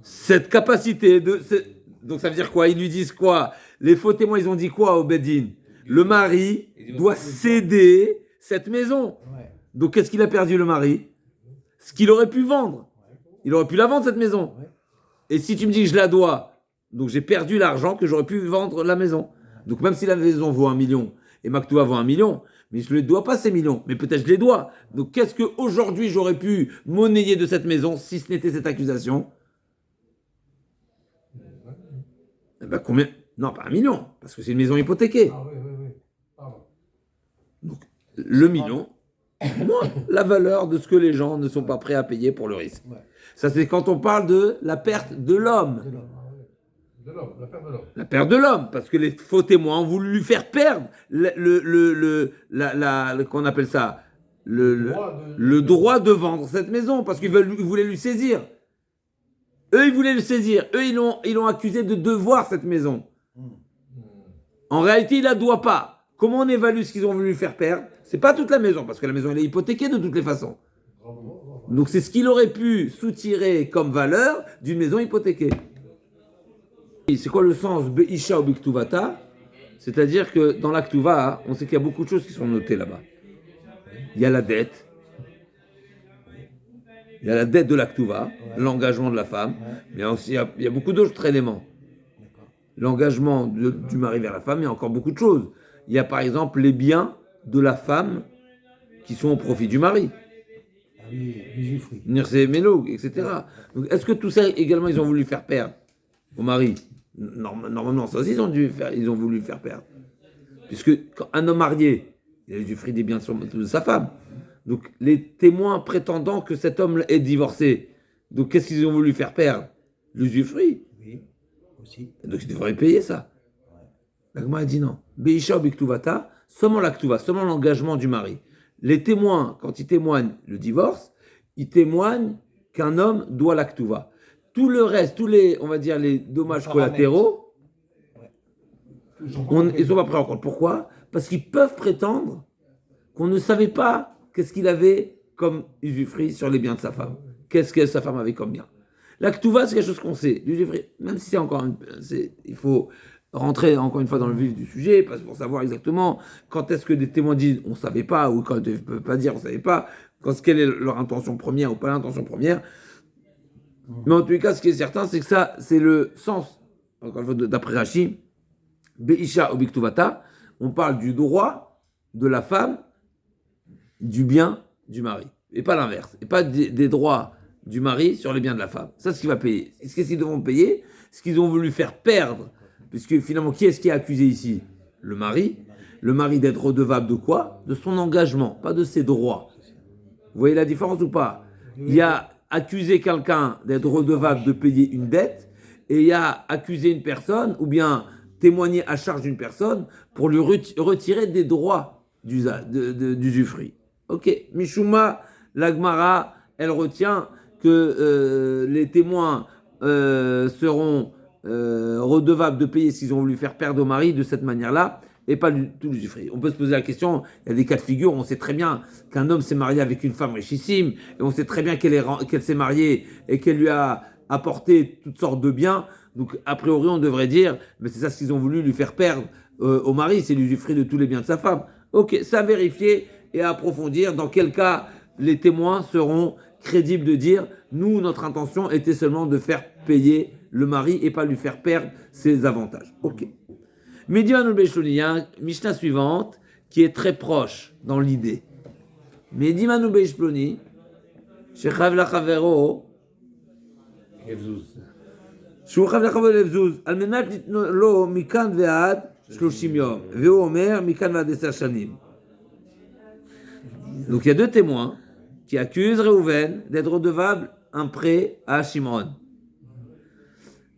Cette capacité de... Donc, ça veut dire quoi? Ils lui disent quoi? Les faux témoins, ils ont dit quoi au Bedin? Le mari doit céder cette maison. Ouais. Donc, qu'est-ce qu'il a perdu, le mari? Ce qu'il aurait pu vendre. Il aurait pu la vendre, cette maison. Ouais. Et si tu me dis que je la dois, donc j'ai perdu l'argent que j'aurais pu vendre la maison. Donc, même si la maison vaut 1 million, et Maktoua vaut 1 million, mais je ne les dois pas ces millions. Mais peut-être je les dois. Donc, qu'est-ce qu'aujourd'hui j'aurais pu monnayer de cette maison si ce n'était cette accusation? Eh ben, combien? Non, pas 1 million, parce que c'est une maison hypothéquée. Ah oui. Pardon. Donc, le million, moins la valeur de ce que les gens ne sont pas prêts à payer pour le risque. Ouais. Ça, c'est quand on parle de la perte de l'homme. De l'homme. Ah oui. De l'homme, la perte de l'homme. La perte de l'homme, parce que les faux témoins ont voulu lui faire perdre qu'on appelle ça, le droit de vendre cette maison, parce qu'ils voulaient lui saisir. Eux, ils voulaient le saisir. Eux, ils l'ont accusé de devoir cette maison. En réalité, il la doit pas. Comment on évalue ce qu'ils ont voulu lui faire perdre? C'est pas toute la maison, parce que la maison, elle est hypothéquée de toutes les façons. Donc, c'est ce qu'il aurait pu soutirer comme valeur d'une maison hypothéquée. C'est quoi le sens Be'isha ou Biktuvata? C'est-à-dire que dans la Ktuva, on sait qu'il y a beaucoup de choses qui sont notées là-bas. Il y a la dette. Il y a la dette de la Ktuva, l'engagement de la femme. Mais aussi, il y a beaucoup d'autres éléments. L'engagement du mari vers la femme, il y a encore beaucoup de choses. Il y a par exemple les biens de la femme qui sont au profit du mari. Ah oui, l'usufruit. Nirse Melog, etc. Donc, est-ce que tout ça également, ils ont voulu faire perdre au mari? Normalement, ça aussi, ils ont voulu faire perdre. Puisque quand un homme marié, il a l'usufruit des biens de sa femme. Donc, les témoins prétendant que cet homme est divorcé, donc qu'est-ce qu'ils ont voulu faire perdre? L'usufruit. Oui, aussi. Donc, ils devraient payer ça. La Gemara a dit non. Beisha ou Biktuvata, seulement la Ktuva, seulement l'engagement du mari. Les témoins, quand ils témoignent le divorce, ils témoignent qu'un homme doit la Ktuva. Tout le reste, tous les, on va dire, les dommages collatéraux, ils ne sont pas pris en compte. Pourquoi? Parce qu'ils peuvent prétendre qu'on ne savait pas qu'est-ce qu'il avait comme usufruit sur les biens de sa femme. Qu'est-ce que sa femme avait comme bien. La Ktuva, c'est quelque chose qu'on sait. L'usufruit, même si c'est encore... il faut rentrer encore une fois dans le vif du sujet, parce pour savoir exactement quand est-ce que des témoins disent on ne savait pas, ou quand ils ne peuvent pas dire on ne savait pas, quelle est leur intention première ou pas l'intention première. Mais en tous les cas, ce qui est certain, c'est que ça, c'est le sens, encore une fois, d'après Rashi, Be'isha ou Biktuvata, on parle du droit de la femme, du bien du mari, et pas l'inverse, et pas des droits du mari sur les biens de la femme. Ça, c'est ce qu'il va payer. Qu'est-ce qu'ils devront payer? Ce qu'ils ont voulu faire perdre. Puisque finalement, qui est-ce qui est accusé ici? Le mari. Le mari d'être redevable de quoi? De son engagement, pas de ses droits. Vous voyez la différence ou pas? Il y a accusé quelqu'un d'être redevable de payer une dette, et il y a accusé une personne, ou bien témoigner à charge d'une personne, pour lui retirer des droits d'usufruit. Ok. Mishuma, l'Agmara, elle retient que les témoins seront redevables de payer s'ils ont voulu faire perdre au mari de cette manière-là et pas tout l'usufruit. On peut se poser la question, il y a des cas de figure, on sait très bien qu'un homme s'est marié avec une femme richissime et on sait très bien qu'elle s'est mariée et qu'elle lui a apporté toutes sortes de biens. Donc, a priori, on devrait dire, mais c'est ça ce qu'ils ont voulu lui faire perdre au mari, c'est l'usufruit de tous les biens de sa femme. Ok, ça à vérifier et à approfondir dans quel cas les témoins seront crédibles de dire, nous, notre intention était seulement de faire payer le mari et pas lui faire perdre ses avantages. Ok. Medianu Beishloni, il y a une Mishnah suivante qui est très proche dans l'idée. Medianu Beishloni, Shechav Lachavero, שהוא חייב לחבר לבזוז, על מנת לתנו לו מכאן ועד 30 יום, והוא אומר מכאן ועד 10 שנים. Donc il y a deux témoins qui accusent Réhouven d'être redevable un prêt à Shimon.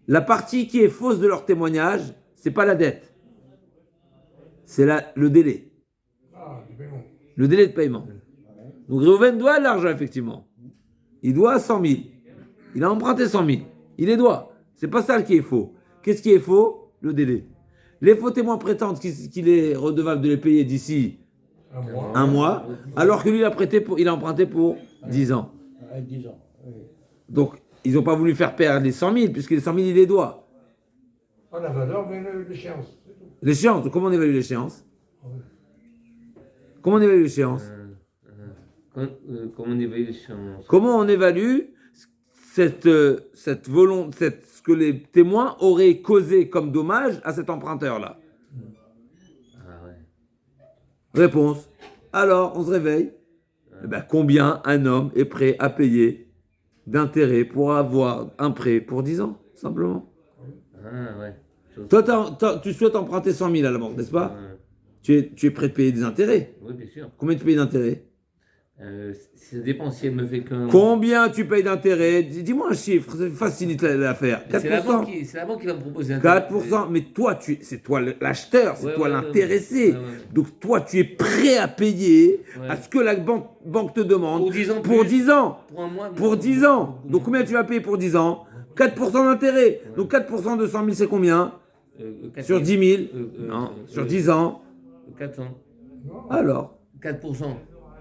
La partie qui est fausse de leur témoignage, c'est pas la dette, c'est le délai. Ah, du paiement. Le délai de paiement. Donc Réhouven doit de l'argent, effectivement. Il doit 100 000. Il a emprunté 100 000. Il les doit. C'est pas ça qui est faux. Qu'est-ce qui est faux? Le délai. Les faux témoins prétendent qu'il est redevable de les payer d'ici un mois, alors que lui, il a emprunté pour 10 ans. 10 ans. Oui. Donc, ils n'ont pas voulu faire perdre les 100 000, puisque les 100 000, il les doit. Pas la valeur, mais l'échéance. C'est tout. L'échéance, donc comment on évalue l'échéance? Ah oui. Comment on évalue l'échéance? Comment on évalue l'échéance? Comment on évalue cette volonté, ce que les témoins auraient causé comme dommage à cet emprunteur-là? Ah ouais. Réponse. Alors, on se réveille. Eh ben, combien un homme est prêt à payer d'intérêt pour avoir un prêt pour 10 ans, simplement? Ah ouais. Toi, tu souhaites emprunter 100 000 à la banque, n'est-ce pas? Tu es prêt de payer des intérêts. Oui, bien sûr. Combien tu payes d'intérêts? Ça dépend si elle me fait qu'un. Combien tu payes d'intérêts? Dis-moi un chiffre, ça facilite l'affaire. 4%. C'est la banque qui va me proposer un 4%, mais toi, c'est toi l'acheteur, c'est toi l'intéressé. Ouais. Donc toi, tu es prêt à payer Ouais. à ce que la banque te demande Pour 10 ans pour plus. 10 ans. Pour un mois. Pour 10 ans. Donc combien tu vas payer pour 10 ans? 4% d'intérêt. Donc 4% de 100 000, c'est combien? Sur 10 000 Non, sur 10 ans. 400. Alors 4%.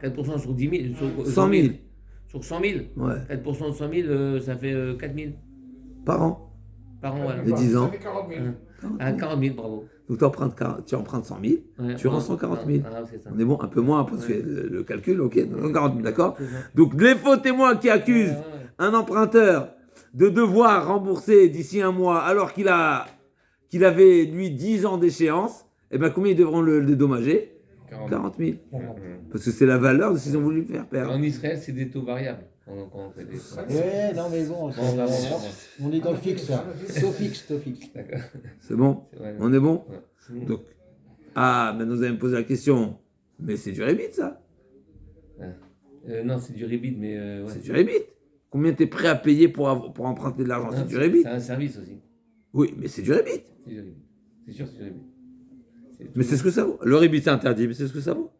4% sur 10 000. Sur 100 000. Sur 100 000. Ouais. 4% de 100 000, ça fait 4 000 par an. par an. Voilà. Et 10 ans. Ça fait 40 000. Ah, 40 000, bravo. Donc tu empruntes 100 000, Ouais, tu rends 140 000. Ah, c'est ça. On est bon, un peu moins parce que le calcul, ok, 140 000, d'accord? C'est ça. Donc les faux témoins qui accusent Ouais. un emprunteur de devoir rembourser d'ici un mois alors qu'il avait, lui, 10 ans d'échéance, eh bien combien ils devront le dédommager? 40 000. Parce que c'est la valeur de ce qu'ils ont voulu faire perdre. En Israël, c'est des taux variables. Quand on fait des... Ouais, non, mais bon, on est dans le fixe. Taux fixe, taux fixe. D'accord. C'est bon? Ouais. On est bon? Ouais. C'est bon. Donc, maintenant vous allez me poser la question, mais c'est du rébit ça? Non, c'est du rébit, mais ouais. C'est du rébit. Combien tu es prêt à payer pour emprunter de l'argent? C'est du rébit. C'est un service aussi. Oui, mais c'est du rébit. C'est du rébit. C'est sûr, c'est du rébit. Mais c'est ce que ça vaut. Le rébit c'est interdit, mais c'est ce que ça vaut.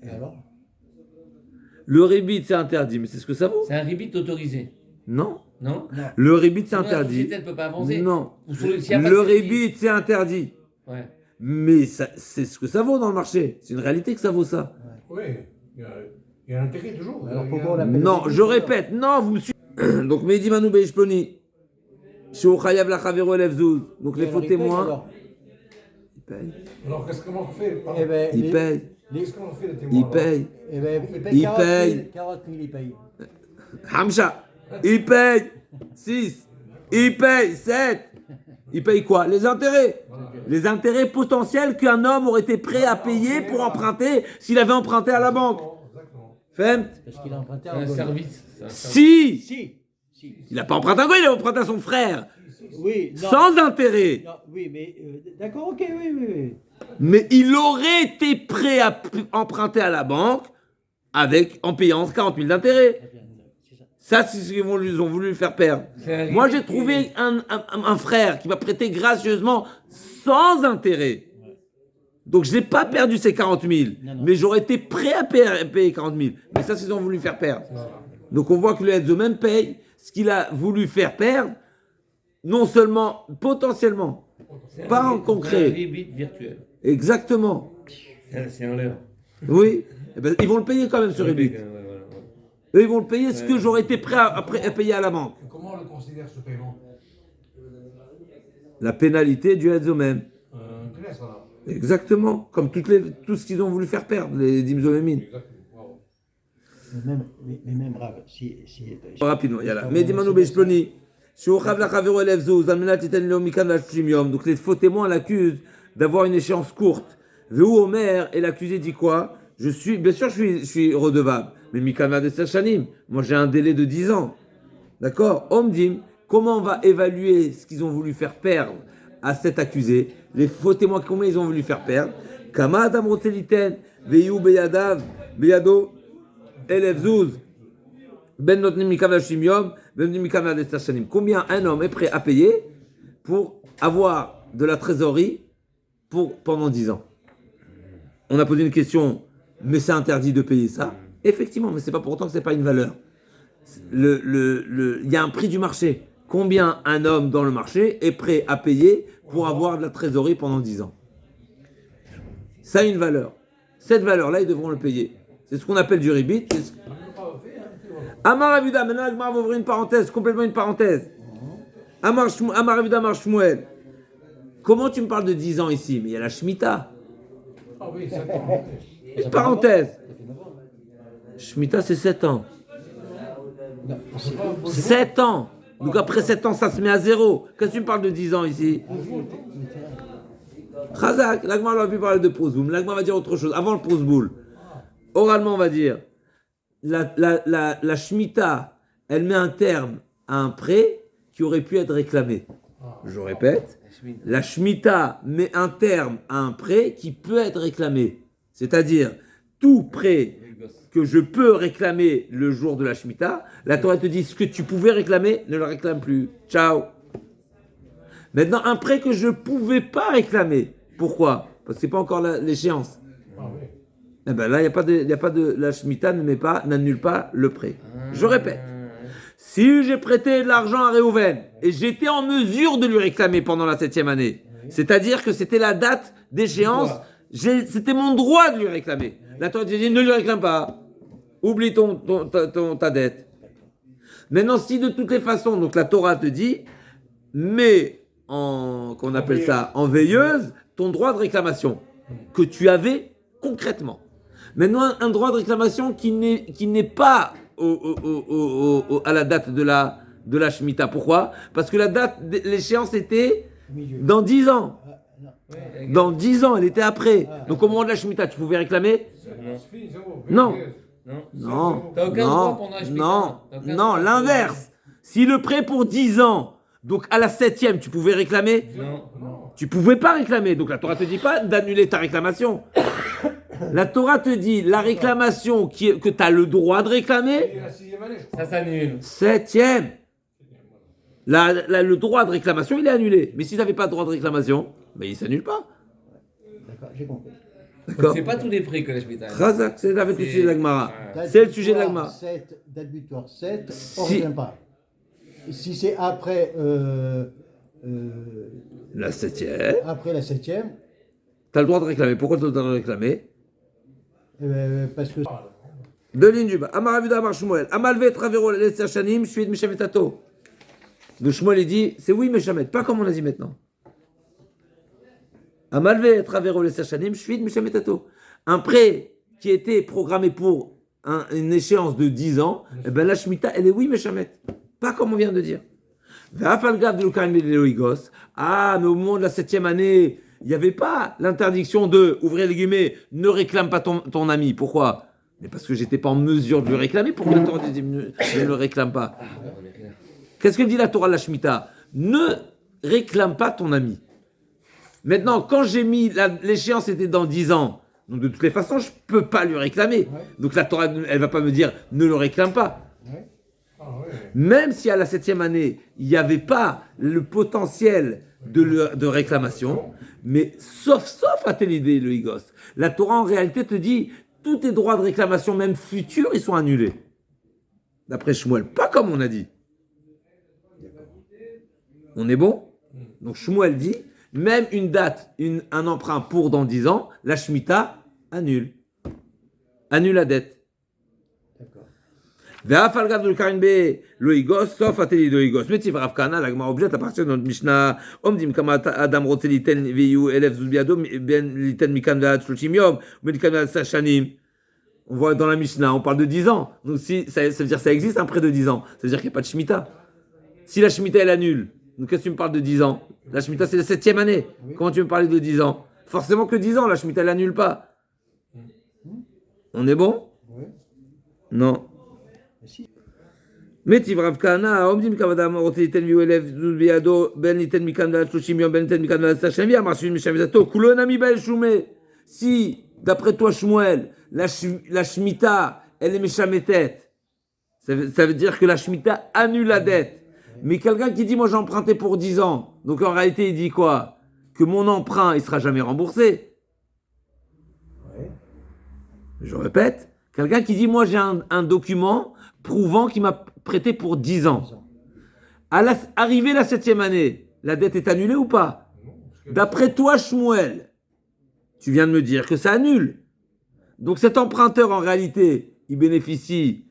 Et alors? Le rébit c'est interdit, mais c'est ce que ça vaut. C'est un rébit autorisé. Non. Non? Le rébit c'est La interdit. société, elle ne peut pas avancer. Non. Ou s'il y a pas Le de crédit. rébit c'est interdit. Ouais. Mais c'est ce que ça vaut dans le marché. C'est une réalité que ça vaut ça. Oui, il y a un intérêt toujours. Alors, Il y a- pourquoi on l'appelle- Non, je répète, non, vous me suivez. Donc, Mehdi Manou Beishploni. Shou Chayav la Chavero Elef Zouz. Donc, les Et faux alors, il paye, témoins. alors Ils payent. Alors, comment on fait? Eh ben, Ils payent. Qu'est-ce qu'on fait, les témoins? Ils alors payent. Eh ben, il Il paye 40 000. paye. 40 000, il paye. Hamcha. Ils payent. 6. Ils payent. 7. Ils payent quoi? Les intérêts. Les intérêts potentiels qu'un homme aurait été prêt à payer pour emprunter s'il avait emprunté à la banque. Exactement. Femt. Parce qu'il a emprunté C'est à un Angola. service. C'est un service. Si. Si. Si. Il n'a pas emprunté à quoi? Il a emprunté à son frère. Oui, non. Sans intérêt. Non, oui, mais d'accord, ok, oui. Mais il aurait été prêt à emprunter à la banque en payant 40 000 d'intérêt. Très bien, c'est ça. Ça, c'est ce qu'ils ont voulu faire perdre. C'est un Moi, rébit j'ai qui- trouvé un frère qui m'a prêté gracieusement sans intérêt. Donc, je n'ai pas perdu ces 40 000. Non. Mais j'aurais été prêt à payer 40 000. Mais ça, c'est ce qu'ils ont voulu faire perdre. Donc, on voit que le Hedzo même paye ce qu'il a voulu faire perdre, non seulement potentiellement, pas en concret. C'est un ribit virtuel. Exactement. C'est un leurre. Oui. Eh ben, ils vont le payer quand même, ce rébit. Ouais, voilà, ouais. Eux, ils vont le payer ce que j'aurais été prêt à payer à la banque. Comment on le considère ce paiement? La pénalité du Edzomem. Un classe, alors. Exactement. Comme tout ce qu'ils ont voulu faire perdre, les Dimzomémines. Exactement. Wow. Mais même Rav, Rapidement, yalla. Mais dis-moi, Beshploni. Donc les faux témoins l'accusent d'avoir une échéance courte. Veu Omer, et l'accusé dit quoi? Bien sûr, je suis redevable. Mais Mikana de Sachanim, moi j'ai un délai de 10 ans. D'accord? Omdim, comment on va évaluer ce qu'ils ont voulu faire perdre à cet accusé? Les faux témoins, combien ils ont voulu faire perdre? Kama Adam Roteliten, Veyu Beyadav, Beyado, Elev Zouz, Ben Notnim Mikana Shimiom, Ben Mikana de Sachanim. Combien un homme est prêt à payer pour avoir de la trésorerie pendant 10 ans? On a posé une question, mais c'est interdit de payer ça. Effectivement, mais c'est pas pour autant que c'est pas une valeur. Il y a un prix du marché. Combien un homme dans le marché est prêt à payer pour avoir de la trésorerie pendant 10 ans? Ça a une valeur. Cette valeur-là, ils devront le payer. C'est ce qu'on appelle du ribit. Amar Avuda, maintenant Agmar va ouvrir une parenthèse, complètement une parenthèse. Amar Avuda, Amar Shmuel. Comment tu me parles de 10 ans ici? Mais il y a la Shemitah. Ah oui, 7 ans. Une parenthèse. Shemitah, c'est 7 ans. 7 ans. Donc après 7 ans, ça se met à 0. Qu'est-ce que tu me parles de 10 ans ici? Chazak, l'Agma aurait pu parler de Prosboul. L'Agma va dire autre chose. Avant le Prosboul, oralement, on va dire la Shemitah, elle met un terme à un prêt qui aurait pu être réclamé. Je répète, la Shemitah met un terme à un prêt qui peut être réclamé. C'est-à-dire, tout prêt que je peux réclamer le jour de la Shemitah, la Torah te dit ce que tu pouvais réclamer, ne le réclame plus. Ciao. Maintenant, un prêt que je ne pouvais pas réclamer. Pourquoi? Parce que ce n'est pas encore l'échéance. Ah oui. Eh ben là, il n'y a pas de la Shemitah n'annule pas le prêt. Je répète. Si j'ai prêté de l'argent à Réhouven et j'étais en mesure de lui réclamer pendant la 7e année, c'est-à-dire que c'était la date d'échéance, c'était mon droit de lui réclamer. La Torah te dit ne lui réclame pas. Oublie ta dette. Maintenant, si de toutes les façons, donc la Torah te dit, mais qu'on appelle ça, en veilleuse, ton droit de réclamation que tu avais concrètement. Maintenant, un droit de réclamation qui n'est pas à la date de la Shemitah. Pourquoi? Parce que l'échéance était dans 10 ans. Dans 10 ans, elle était après. Donc au moment de la Shemitah, tu pouvais réclamer? Non. Non. T'as aucun droit pendant la Shemitah. Non, l'inverse. Si le prêt pour 10 ans, donc à la 7e, tu pouvais réclamer? Non. Tu pouvais pas réclamer. Donc la Torah te dit pas d'annuler ta réclamation. La Torah te dit la réclamation que tu as le droit de réclamer. Et la 6e année, je crois. Ça s'annule. 7e. Le droit de réclamation, il est annulé. Mais s'ils n'avaient pas de droit de réclamation, ben, il ne s'annule pas. D'accord, j'ai compris. D'accord? C'est pas tous les prix que la Shemitah. Razak, c'est le sujet de l'Agmara. C'est le sujet de l'Agmara. 7, date butoir 7, on ne Si- revient pas. Si c'est après, La 7e, après la 7e, tu as le droit de réclamer. Pourquoi tu as le droit de réclamer? parce que De ligne du bas. Amar Avuda Amar Shmuel. Amalve Travero Lesser Shanim, Shuid Meshametato. Donc Shmuel, il dit, c'est oui, Meshamet. Pas comme on a dit maintenant. Amalve Travero Lesser Shanim, Shuid Meshametato. Un prêt qui était programmé pour une échéance de 10 ans, eh ben la Shemitah, elle est oui, Meshamet. Pas comme on vient de dire. Ah, mais au moment de la 7e année, il n'y avait pas l'interdiction de, ouvrez les guillemets, ne réclame pas ton ami. Pourquoi? Mais parce que j'étais pas en mesure de lui réclamer. Pourquoi la Torah dit ne le réclame pas? Qu'est-ce que dit la Torah de la Shemitah? Ne réclame pas ton ami. Maintenant, quand j'ai mis, l'échéance était dans 10 ans, donc de toutes les façons, je ne peux pas lui réclamer. Donc la Torah, elle ne va pas me dire ne le réclame pas. Même si à la 7e année, il n'y avait pas le potentiel de réclamation, mais sauf à telle idée, le Higos. La Torah, en réalité, te dit, tous tes droits de réclamation, même futurs, ils sont annulés. D'après Shmuel, pas comme on a dit. On est bon? Donc Shmuel dit, même une date, un emprunt pour dans 10 ans, la Shemitah annule. Annule la dette. ואף על גב דולקרין בלא יגוס, סוף התליד לא יגוס. מציב רב כהנא, לגמר אובג'ט, הפרשת notre משנה, עומדים כמה אדם רוצה ליתן ויהיו 1,000 זוז בידו, בין ליתן מכאן ועד 30 יום, ובין מכאן ועד 10 שנים. On voit dans la Mishnah, on parle de 10 ans. Donc si, ça veut dire que ça existe un prêt de 10 ans. Ça veut dire qu'il n'y a pas de Shemitah. Si la Shemitah elle annule, donc qu'est-ce que tu me parles de 10 ans? La Shemitah c'est la 7e année. Comment tu veux me parler de 10 ans? Forcément que 10 ans, la Shemitah elle annule pas. On est bon? Non. מטיב רב כהנא, עומדים כבדם רוצה ליתן ויהיו 1,000 זוז בידו, בין ליתן מכאן ועד 30 יום, בין ליתן מכאן ועד 10 שנים, אמר שביל משם ודתו, כולו אינה מבעל שומה. Si, d'après toi Shmuel, la Shemitah, elle est méchamétette, ça veut dire que la Shemitah annule la dette. Mais quelqu'un qui dit, moi j'ai emprunté pour 10 ans, donc en réalité il dit quoi? Que mon emprunt, il sera jamais remboursé. Je répète, quelqu'un qui dit, moi j'ai un document prouvant qu'il m'a prêté pour 10 ans. Arrivé la 7e année, la dette est annulée ou pas? D'après toi, Shmuel, tu viens de me dire que ça annule. Donc cet emprunteur, en réalité, il bénéficie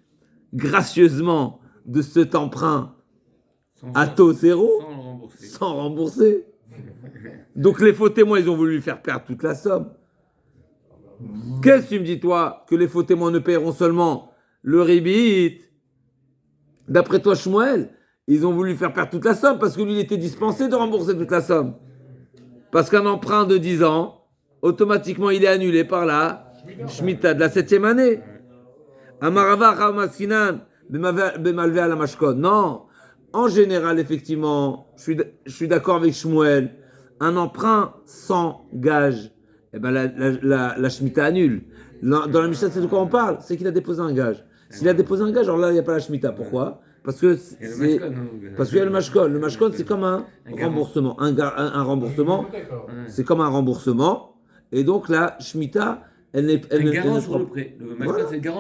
gracieusement de cet emprunt à taux zéro, sans rembourser. Donc les faux témoins, ils ont voulu lui faire perdre toute la somme. Qu'est-ce que tu me dis, toi, que les faux témoins ne paieront seulement le ribit? D'après toi, Shmuel, ils ont voulu faire perdre toute la somme parce que lui, il était dispensé de rembourser toute la somme. Parce qu'un emprunt de 10 ans, automatiquement, il est annulé par la Shemitah de la 7e année. Amarava Ramaskinan, Bemalvé à la Mashkon. Non, en général, effectivement, je suis d'accord avec Shmuel, un emprunt sans gage, eh ben la Shemitah annule. Dans la Mishnah, c'est de quoi on parle? C'est qu'il a déposé un gage. S'il a déposé un gage, alors là, il n'y a pas la Shemitah. Pourquoi? Parce qu'il y a le mashkon. Le mashkon, c'est comme un remboursement. Un remboursement, c'est comme un remboursement. Et donc, la Shemitah, elle n'est pas. Le garant sur le prêt.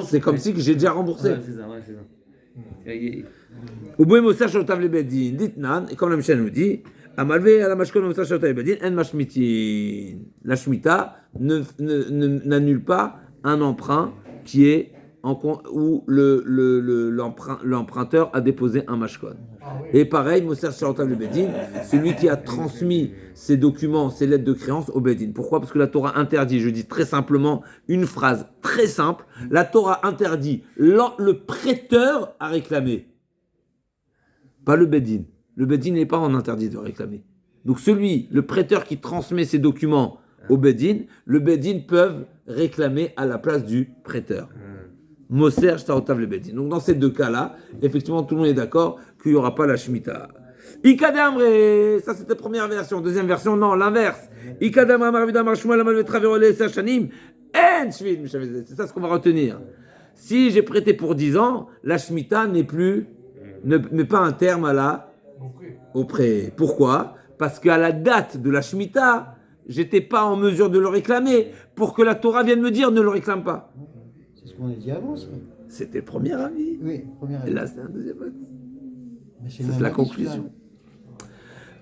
C'est comme si j'ai déjà remboursé. C'est ça. Ou bien, Mosar Shotav le Bedin, dit Nan, et comme la Mishnah nous dit, Amalvé à la mashkon, Mosar Shotav le Bedin, en mashmitin. La Shemitah n'annule pas un emprunt qui est où l'emprunteur a déposé un mashkon. Et pareil, Moser Sharotav le Bedin, celui qui a transmis ses documents, ses lettres de créance au Bedin. Pourquoi? Parce que la Torah interdit, je dis très simplement, une phrase très simple, la Torah interdit le prêteur à réclamer, pas le Bedin. Le Bedin n'est pas en interdit de réclamer. Donc le prêteur qui transmet ses documents au Bedin, le Bedin peuvent réclamer à la place du prêteur. Moser Sharotav le Bedin. Donc dans ces deux cas-là, effectivement, tout le monde est d'accord qu'il n'y aura pas la Shemitah. Ikadamre, ça c'était la première version. Deuxième version, non, l'inverse. Ikadam Amar Vidamar Shmuel Amal Vetraverole Sachanim, En Shvit. C'est ça ce qu'on va retenir. Si j'ai prêté pour 10 ans, la Shemitah n'est pas un terme au prêt. Pourquoi? Parce qu'à la date de la Shemitah, j'étais pas en mesure de le réclamer pour que la Torah vienne me dire ne le réclame pas. C'est ce qu'on a dit avant, ça. C'était le premier avis. Oui, premier avis. Et là, c'est un deuxième avis. C'est la conclusion.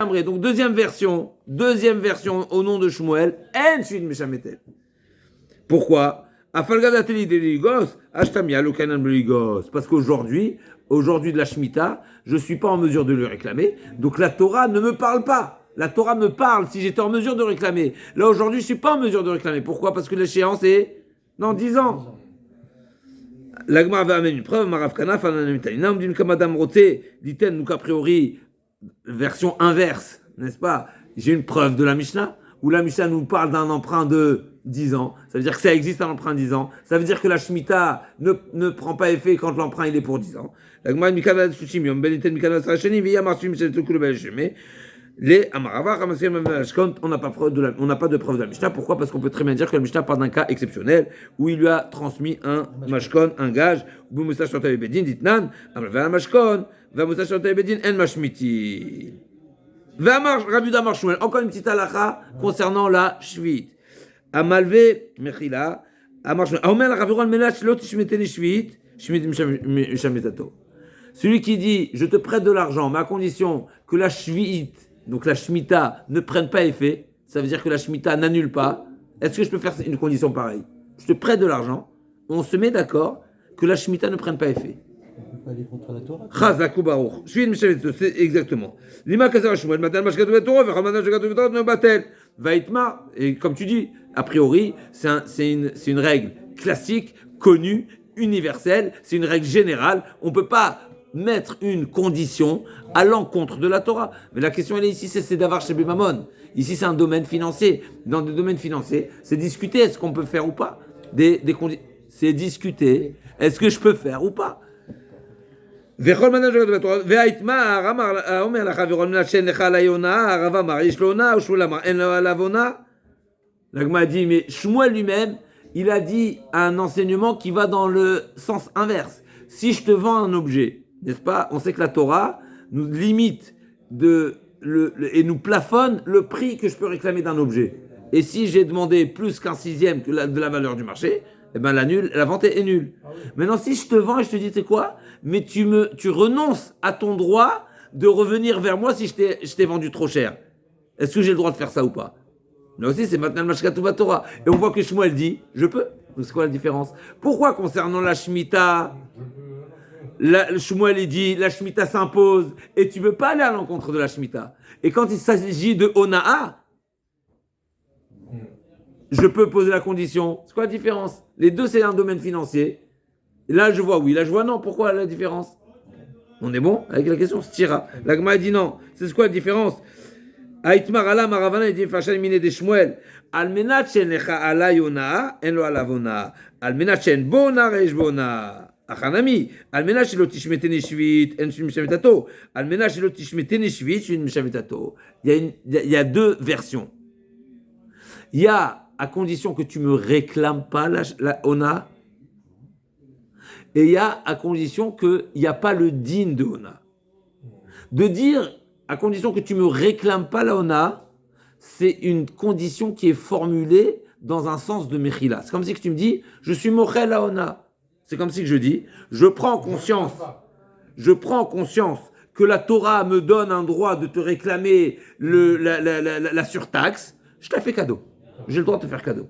Donc, deuxième version au nom de Shmuel, En Shvit Meshametet. Pourquoi? Parce qu'aujourd'hui de la Shemitah, je ne suis pas en mesure de le réclamer, donc la Torah ne me parle pas. La Torah me parle si j'étais en mesure de réclamer. Là, aujourd'hui, je ne suis pas en mesure de réclamer. Pourquoi? Parce que l'échéance est dans 10 ans. L'Agmar va amener une preuve, Marav Kana, Fananamitanina, on me dit comme Madame Roté, dit-elle, donc a priori, version inverse, n'est-ce pas? J'ai une preuve de la Mishnah, où la Mishnah nous parle d'un emprunt de 10 ans. Ça veut dire que ça existe un emprunt de 10 ans. Ça veut dire que la Shemitah ne prend pas effet quand l'emprunt il est pour 10 ans. L'Agmar Mikana Tsushim, Yom Beniten Mikana Sarachani, Via Marshim, Shetukulu Belsheme. Les Amarava, on n'a pas de preuve de la Mishnah. Pourquoi? Parce qu'on peut très bien dire que la Mishnah parle d'un cas exceptionnel où il lui a transmis un mashkon, un gage. Bumoussa Shotav Bedin, dit Nan, Amalva mashkon, Vamoussa Shotav Bedin, En Mashmiti. Rabbi Damar Shmuel, encore une petite halakha concernant la Shvit. Amalvé, Mechila, Amar Shmuel, Aomer la Raviron Melach, Lot Shmeteni Shvit, Shmit Mishametato. Celui qui dit, je te prête de l'argent, mais à condition que la shvi'it, donc la shmita, ne prenne pas effet, ça veut dire que la shmita n'annule pas. Est-ce que je peux faire une condition pareille? Je te prête de l'argent, on se met d'accord que la shmita ne prenne pas effet. On ne peut pas aller contre la Torah. Chazak ou baruch. Je suis une Mishavetzo, c'est exactement. Lima kasar shmuel, matal mashkatu betorah, v'chamadan shkatu betorah, ne batel. Vaitma, et comme tu dis, a priori, c'est une règle classique, connue, universelle, c'est une règle générale. On ne peut pas mettre une condition à l'encontre de la Torah. Mais la question, elle est ici, c'est d'avoir chez Mamon. Ici, c'est un domaine financier. Dans des domaines financiers, c'est discuter, est-ce qu'on peut faire ou pas. C'est discuter, est-ce que je peux faire ou pas. וכל מנה שגת בתורה, והאיתמר אומר לך, ורון מנשן לך על היונה, הרב אמר, יש לו עונה, או שמואל אמר, אין לו עליו עונה. L'agma a dit, mais Shmuel lui-même, il a dit un enseignement qui va dans le sens inverse. Si je te vends un objet, n'est-ce pas, on sait que la Torah nous limite et nous plafonne le prix que je peux réclamer d'un objet. Et si j'ai demandé plus qu'un sixième de la valeur du marché, eh ben la vente est nulle. Maintenant, si je te vends et je te dis, tu sais quoi, mais tu renonces à ton droit de revenir vers moi si je t'ai vendu trop cher. Est-ce que j'ai le droit de faire ça ou pas? Là aussi, c'est maintenant le Mashkatu Torah. Et on voit que Shmuel dit, je peux. Donc c'est quoi la différence? Pourquoi concernant la Shemitah, Shmuel il dit, la Shemitah s'impose et tu ne peux pas aller à l'encontre de la Shemitah. Et quand il s'agit de Ona'a, je peux poser la condition. C'est quoi la différence? Les deux, c'est un domaine financier. Et là, je vois oui. Là, je vois non. Pourquoi la différence? On est bon avec la question? Stira. La Gemara dit non. C'est quoi la différence? Aïtmar ala maravana dit fashan mine de Shmuel. Almenat shen lecha ala yona en lo alavona. Almenat shen bona reish bona. Achanami. Almenat shelo tishmeteni shvit en shim mishametato. Almenat shelo tishmeteni shvit shim mishametato. Il y a deux versions. Il y a à condition que tu me réclames pas la ona. Et il y a à condition qu'il n'y a pas le din de ona. De dire à condition que tu me réclames pas la ona, c'est une condition qui est formulée dans un sens de mechila. C'est comme si que tu me dis, je suis mochel la ona. C'est comme si que je dis, je prends conscience que la Torah me donne un droit de te réclamer la surtaxe, je te la fais cadeau. J'ai le droit de te faire cadeau.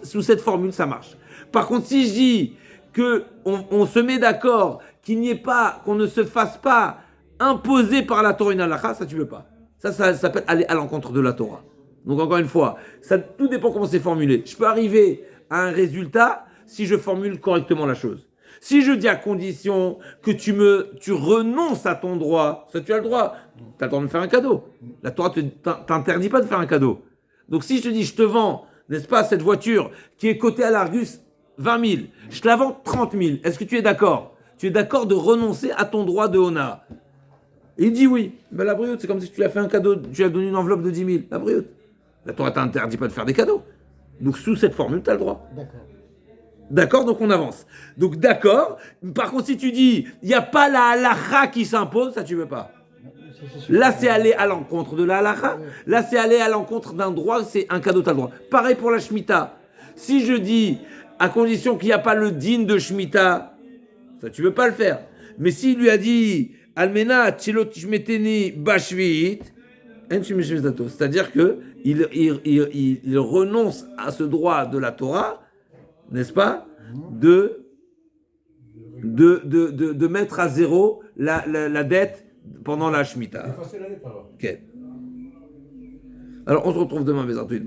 Sous cette formule, ça marche. Par contre, si je dis qu'on se met d'accord qu'on ne se fasse pas imposer par la Torah une halakha, ça tu veux pas. Ça s'appelle aller à l'encontre de la Torah. Donc encore une fois, tout dépend comment c'est formulé. Je peux arriver à un résultat si je formule correctement la chose. Si je dis à condition que tu renonces à ton droit, ça tu as le droit. Tu as le droit de me faire un cadeau. La Torah t'interdit pas de faire un cadeau. Donc si je te dis, je te vends, n'est-ce pas, cette voiture qui est cotée à l'Argus 20 000, je te la vends 30 000, est-ce que tu es d'accord? Tu es d'accord de renoncer à ton droit de hona? Il dit oui. Ben la brioute, c'est comme si tu lui as fait un cadeau, tu lui as donné une enveloppe de 10 000. La brioute. La Torah t'interdit pas de faire des cadeaux. Donc sous cette formule, tu as le droit. D'accord. D'accord, donc on avance. Donc d'accord, par contre si tu dis, il n'y a pas la halakha qui s'impose, ça tu veux pas. Là, c'est aller à l'encontre de la halakha. Là, c'est aller à l'encontre d'un droit, c'est un cadeau, tu as le droit. Pareil pour la Shemitah. Si je dis, à condition qu'il n'y a pas le din de Shemitah, ça, tu ne veux pas le faire. Mais s'il lui a dit, Almena, tchelo tishmeteni bashvit, c'est-à-dire qu'il renonce à ce droit de la Torah, n'est-ce pas, de mettre à zéro la dette pendant la Shemitah. Effacer la lettre alors. Ok. Alors, on se retrouve demain, Bézartuit.